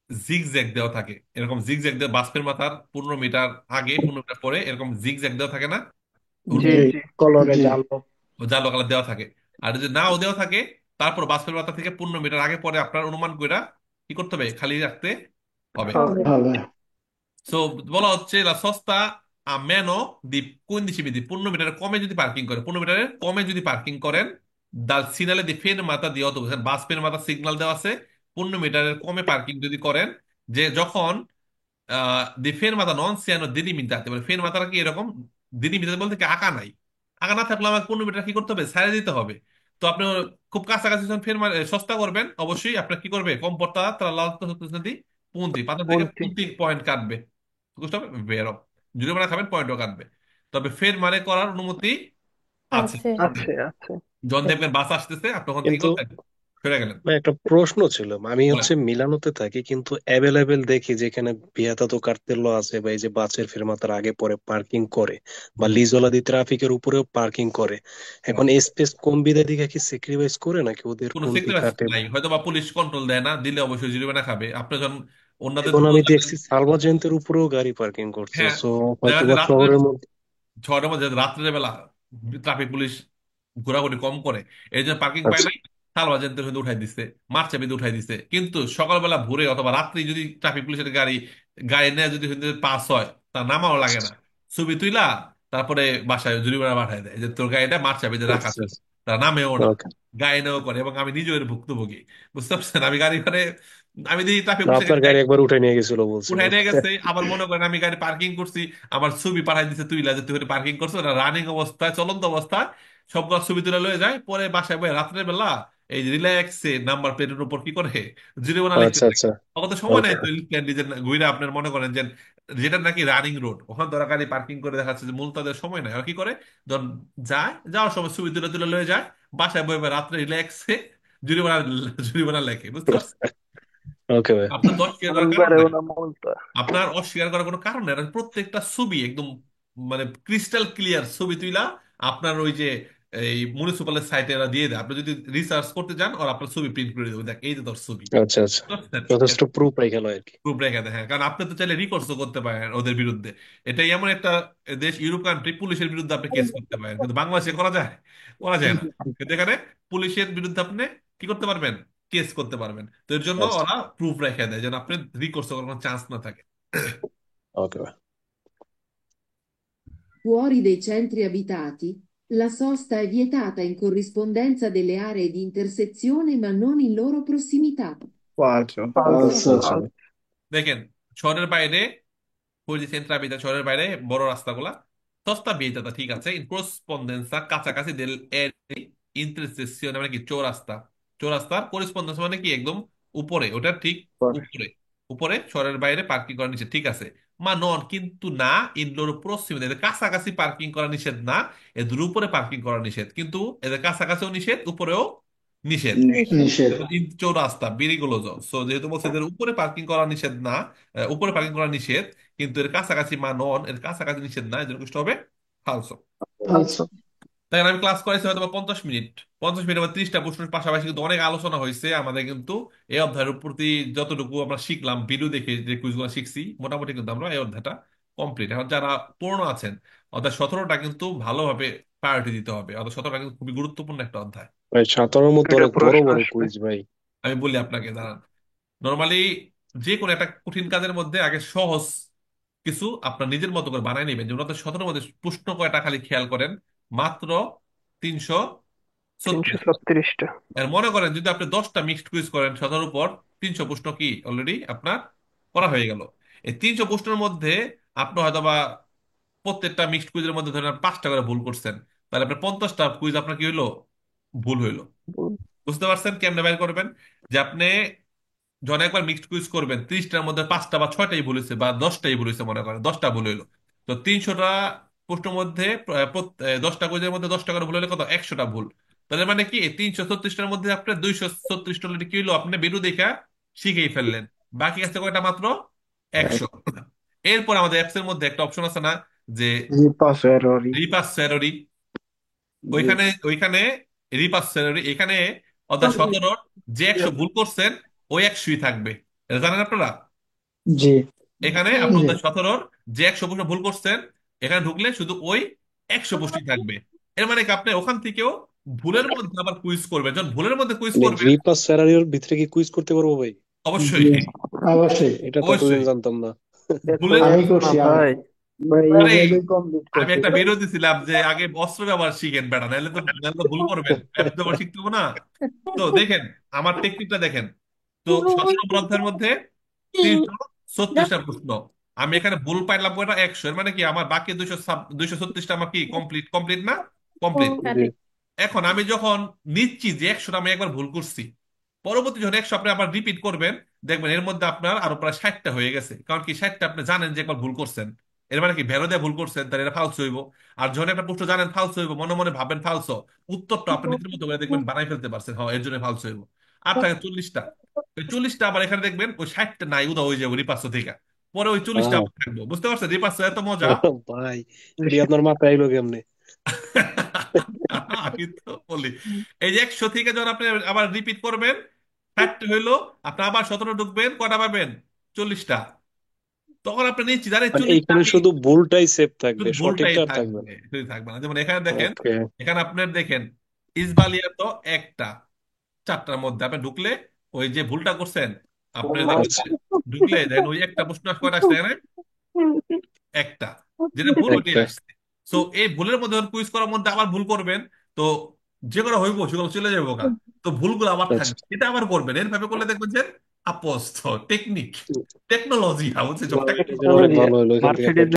zigzag দেওয়া থাকে, এরকম জিগজ্যাগ দেওয়া বাসের মাথার 15 মিটার আগে 15 মিটার পরে এরকম জিগজ্যাগ দেওয়া থাকে না, জি জি, জি কলরে জি। জালো। জালো কালার দেওয়া থাকে। আর যদি নাও দেওয়া থাকে তারপর বাসের মাথা থেকে 15 মিটার আগে পরে আপনার অনুমান কইরা কি করতে হবে, খালি রাখতে হবে। হবে হবে। সো বলা হচ্ছে la sosta a meno di 15 metri, 15 মিটারের কমে যদি পার্কিং করে, 15 মিটারের কমে যদি পার্কিং করেন, দাল সিনালে দি ফের মাথা দিয়ে অত বাস ফের মাথা সিগন্যাল দেওয়া আছে, 15 মিটারের কমে পার্কিং যদি করেন, যে যখন দি ফের মাথা নন সিয়ানো দিদি মিটাতে মানে ফের মাথাটা কি এরকম দিদি মিটাতে বলতে কি আঁকা নাই, আঁকা না থাকলে আমাকে 15 মিটার কি করতে হবে, ছাড়ে দিতে হবে। তো আপনি খুব কাছাকাছি যখন ফের সস্তা করবেন, অবশ্যই আপনার কি করবে, কম পড়তা তারা লাল পুন্তি পাতা থেকে বলছি পুন্তি পয়েন্ট কাটবে, বুঝতে হবে বেরো, জরিমানা খাবেন পয়েন্টও কাটবে। তবে ফের মানে করার অনুমতি আছে। Sì. আছে আছে যখন দেখবেন বাস আসতেছে আপনি ওখান থেকে কি কিন্তু করলেন, সরে গেলেন। ভাই একটা প্রশ্ন ছিল, আমি বলেন। হচ্ছে মিলানোতে থাকি কিন্তু অ্যাভেলেবেল দেখি যেখানে ভিয়াতা কার্তেলো আছে বা এই যে বাসের ফেরমাতার আগে পরে পার্কিং করে বা হুম, লিজলাদি ট্রাফিকের উপরেও পার্কিং করে, হুম। এখন স্পেস কম বিধায় দিকে কি স্যাক্রিফাইস করে নাকি ওদের কোনো কোনটি সেক্রেটারি কাটে? নাই, হয়তো বা পুলিশ কন্ট্রোল দেয় না, দিলে অবশ্যই জরিমানা খাবে। আপনি যখন অন্যদের এখন দোষ আমি দেবেন। দেখছি সালভাজেন্টের উপরেও গাড়ি পার্কিং করছে, হ্যাঁ, সো দেখা হয়তো যাচ্ছে বা রাত্রে শহরের মধ্যে। 6টার মধ্যে রাত্রের বেলা ট্রাফিক পুলিশ ঘোরাঘুরি কম করে, এই জন্য পার্কিং পায় আচ্ছা নাই, সালভাজেন্টের হয়তো উঠাই দিচ্ছে, মার্চে বিদে উঠাই দিচ্ছে। কিন্তু সকালবেলা ভোরে অথবা রাত্রি যদি ট্রাফিক পুলিশের গাড়ি গাড়ি নেয় যদি পাস হয়, তার নামাও লাগে না, ছবি তুইলা তারপরে বাসায় জরিমানা পাঠায় দেয় যে তোর গাড়িটা মার্চ চাবিতে রাখা আচ্ছা ছিল, তার নামেও না, ওকে। গাড়ি নেও করে। এবং আমি নিজেও এর ভুক্তভোগী, বুঝতে পারছেন? আমি গাড়ি করে আমি দেখি ট্রাফিক পুলিশের আপনার গাড়ি একবার উঠে নিয়ে গেছিল উঠাই বলছিলেন। নিয়ে গেছে, আবার মনে করেন আমি গাড়ি পার্কিং করছি, আমার ছবি পাঠাই দিচ্ছে তুইলা যে তুই পার্কিং করছো, এটা রানিং অবস্থায় চলন্ত অবস্থায় সবগুলো ছবি তুলে লয়ে যায়, পরে বাসায় বই রাত্রের বেলা এই রিল্যাক্সে নাম্বার প্লেটের উপর কি করে জরিমানা লিখতে আচ্ছা থাকে। আচ্ছা তখন তো সময় নাই ওকে। তো নিজের ঘুরে আপনার মনে করেন যে যেটা নাকি রানিং রোড ওখানে ধরা গাড়ি পার্কিং করে দেখাচ্ছে যে মূল তাদের সময় নাই, আর কি করে ধর যায়, যাওয়ার সময় ছবি তুলে তুলে লয়ে যায়, বাসায় বই রাত্রে রিল্যাক্সে জরিমানা জরিমানা লেখে, বুঝতে পারছেন? ওকে ভাই। আপনার তো অস্বীকার করার কারণ Volvere নাই। una multa. আপনার অস্বীকার করার কোনো কারণ নেই, এটা প্রত্যেকটা ছবি একদম মানে ক্রিস্টাল ক্লিয়ার ছবি তুইলা আপনার ওই যে এই মিউনিসিপালের সাইটে এরা দিয়ে দেয়। আপনি যদি রিসার্চ করতে যান আর আপনার ছবি প্রিন্ট করে দেবে, দেখ এই যে তোর ছবি। আচ্ছা আচ্ছা, যথেষ্ট প্রুফ রেখে আর কি। প্রুফ রেখে দেয়, হ্যাঁ, কারণ আপনি তো চাইলে রিকোর্সও করতে পারেন ওদের বিরুদ্ধে। এটাই এমন একটা দেশ, ইউরোপ কান্ট্রি, পুলিশের বিরুদ্ধে আপনি কেস করতে পারেন, কিন্তু বাংলাদেশে করা যায়? করা যায় না। কিন্তু এখানে পুলিশের বিরুদ্ধে আপনি কি করতে পারবেন? কেস করতে পারবেন। তো এর জন্য আচ্ছা, ওরা প্রুফ রেখে দেয় যেন আপনি রিকোর্স করার কোনো চান্স না থাকে। ওকে ভাই। Fuori dei centri abitati, la sosta è vietata in corrispondenza delle aree di intersezione ma non in loro prossimità. Falso. Falso. আচ্ছা আচ্ছা ভাই। দেখেন, শহরের বাইরে, পরিধি সেন্ট্রা বিটা শহরের বাইরে বড় রাস্তাগুলা সস্তা বিয়েটা ঠিক আছে, ইন করেসপন্ডেন্সা কাছাকাছি দেল ইন্টারসেকশন মানে কি চৌরাস্তা, চৌরাস্তার করেসপন্ডেন্স মানে কি একদম উপরে, ওটা ঠিক উপরে, উপরে শহরের বাইরে পার্কিং করা নিষেধ, ঠিক আছে। মা নন কিন্তু না, ইনডোর প্রক্সিমিটি, এদের কাছাকাছি পার্কিং করা নিষেধ না, এদের উপরে পার্কিং করা নিষেধ, কিন্তু এদের কাছাকাছিও নিষেধ, উপরেও নিষেধ। নিষেধ। চৌরাস্তা বিরিগুলোজ, সো যেহেতু বলছে এদের উপরে পার্কিং করা নিষেধ না, উপরে পার্কিং করা নিষেধ, কিন্তু এর কাছাকাছি মা নন, এর কাছাকাছি নিষেধ না, এর জন্য কিছু হবে ফালসো। আচ্ছা, দেখেন আমি ক্লাস করাইছি হয়তো বা 50 মিনিট, 50 মিনিট বা 30টা প্রশ্নের পাশাপাশি কিন্তু অনেক আলোচনা হয়েছে আমাদের, কিন্তু এই অধ্যায়ের প্রতি যতটুকু আমরা শিখলাম ভিডিও দেখে যে কুইজগুলো শিখছি, মোটামুটি কিন্তু আমরা এই অধ্যায়টা কমপ্লিট। এখন যারা পুরনো আছেন, অধ্যায় 17টা কিন্তু ভালোভাবে প্রায়োরিটি দিতে হবে, অধ্যায় 17টা কিন্তু খুবই গুরুত্বপূর্ণ একটা অধ্যায়। ভাই 17-র মধ্যে Tre অনেক বড় prošle বড় আসবে। কুইজ ভাই। আমি বলি আপনাকে, দাঁড়ান। নর্মালি যে কোনো একটা কঠিন কাজের মধ্যে আগে সহজ কিছু আপনার নিজের মতো করে বানায় নেবেন। যেমন আপনার 17 মধ্যে প্রশ্ন কয়টা খালি খেয়াল করেন, মাত্র 336। 336টা। আর মনে করেন যদি আপনি 10টা মিক্সড কুইজ করেন 17 উপর, 300 প্রশ্ন কি অলরেডি আপনার করা হয়ে গেল। এই 300 প্রশ্নের মধ্যে আপনি হয়তো বা প্রত্যেকটা মিক্সড কুইজের মধ্যে ধরেন 5টা করে ভুল করছেন, তাহলে আপনার 50টা কুইজ আপনার কি হইলো? ভুল হইলো। বুঝতে পারছেন কেমনে বের করবেন? যে আপনি যখন একবার মিক্সড কুইজ করবেন 30টার মধ্যে 5টা বা 6টাই ভুল হয়েছে বা 10টাই ভুল হয়েছে, মনে করেন 10টা ভুল হইলো, তো 300টা প্রশ্নের মধ্যে 10টা কুইজের মধ্যে 10টা করে ভুল হলে কত? 100টা ভুল। তাহলে মানে কি 336টার মধ্যে আপনার 236টা অলরেডি কি হলো? আপনি বেরু দেখা শিখেই ফেললেন। বাকি আছে কয়টা? মাত্র 100। এরপর আমাদের অ্যাপস এর মধ্যে একটা অপশন আছে না, যে Ripasso errori. রিপাস স্যালারি, জি, ওইখানে ওইখানে রিপাস স্যালারি, এখানে অর্থাৎ 17 যে 100 ভুল করছেন ওই 100ই থাকবে। এটা জানেন আপনারা? জি, এখানে জি। আপনাদের 17 যে 100 প্রশ্ন ভুল করছেন, এখানে ঢুকলে শুধু ওই 100 প্রশ্নই থাকবে। এর মানে কি আপনি ওখান থেকেও ভুলের মধ্যে আবার কুইজ করবেন, যখন ভুলের মধ্যে কুইজ মানে করবেন রিপাস স্যালারির ভিতরে কি কুইজ করতে পারবো ভাই? অবশ্যই, জি, অবশ্যই। এটা তো এতদিন অবশ্যই জানতাম না। এত ভুলের, আমি না করছি ভাই। ভাই আরে এইভাবে কমপ্লিট আমি করছি। একটা ভিডিও দিছিলাম যে আগে অস্ত্র ব্যবহার শিখেন বেটা, নাহলে তো ভুল করবেন, অ্যাপ ব্যবহার শিখতে হবে না। তো দেখেন আমার টেকনিকটা দেখেন। তো 17 অধ্যায়ের মধ্যে 336টা প্রশ্ন, আমি এখানে ভুল পাইলাম কয়টা? 100। এর মানে কি আমার বাকি 236টা আমার কি কমপ্লিট? কমপ্লিট না? কমপ্লিট। জি। এখন আমি যখন নিচ্ছি যে 100টা আমি একবার ভুল করছি, পরবর্তী যখন 100 আপনি আবার রিপিট করবেন, দেখবেন এর মধ্যে আপনার আরো প্রায় 60টা হয়ে গেছে। কারণ কি 60টা আপনি জানেন যে একবার ভুল করছেন, এর মানে কি ভ্যালু দিয়ে ভুল করছেন, তাহলে এটা ফালসো হইব। আর যখন একটা প্রশ্ন জানেন ফালসো হইব, মনে মনে ভাবেন ফালসো, উত্তরটা আপনি নিজের মতো করে দেখবেন বানাই ফেলতে পারছেন, হ্যাঁ এর জন্য ফালসো হইব। আর থাকে 40টা, ওই 40টা আবার এখানে দেখবেন ওই 60টা নাই, উদা হয়ে যাবে রিপার্সো থেকে, পরে ওই 40টা আহ, আবার থাকবো। বুঝতে পারছেন রিপার্সো এত মজা? ভাই এটি আপনার মাথায় আইলো কেমনে? আমি তো বলি, এই যে 100 থেকে যখন আপনি আবার রিপিট করবেন, 60 হইলো, আপনি আবার 17 ঢুকবেন, কটা পাবেন? 40টা। তখন আপনি নিশ্চিত জানেন মানে 40টা এইখানে কি শুধু ভুলটাই সেভ থাকবে, শুধু ভুলটাই সঠিকটা আর থাকবে থাকবে, না। শুধু থাকবে না। যেমন এখানে দেখেন, ওকে। এখানে আপনার দেখেন ইসবালিয়া তো একটা, 4টার মধ্যে আপনি ঢুকলে ওই যে ভুলটা করছেন, আপনি দেখবেন আচ্ছা, যে ঢুকলে দেখেন ওই একটা প্রশ্ন কয়টা আসছে এখানে? একটা, যেটা ভুল ওইটাই একটা। আসছে। সো এই ভুলের মধ্যে কুইজ করার মধ্যে আবার ভুল করবেন, তো যেগুলো হইব সেগুলো চলে যাবে গা, তো ভুলগুলো আবার আচ্ছা, থাকবে, এটা আবার করবেন। এইভাবে করলে দেখবেন যে আপস্ত টেকনিক, টেকনোলজি, বুঝছেন? সব এটা অনেক টেকনোলজি। ভালো হলো এখান থেকে একটা মার্সিডিজ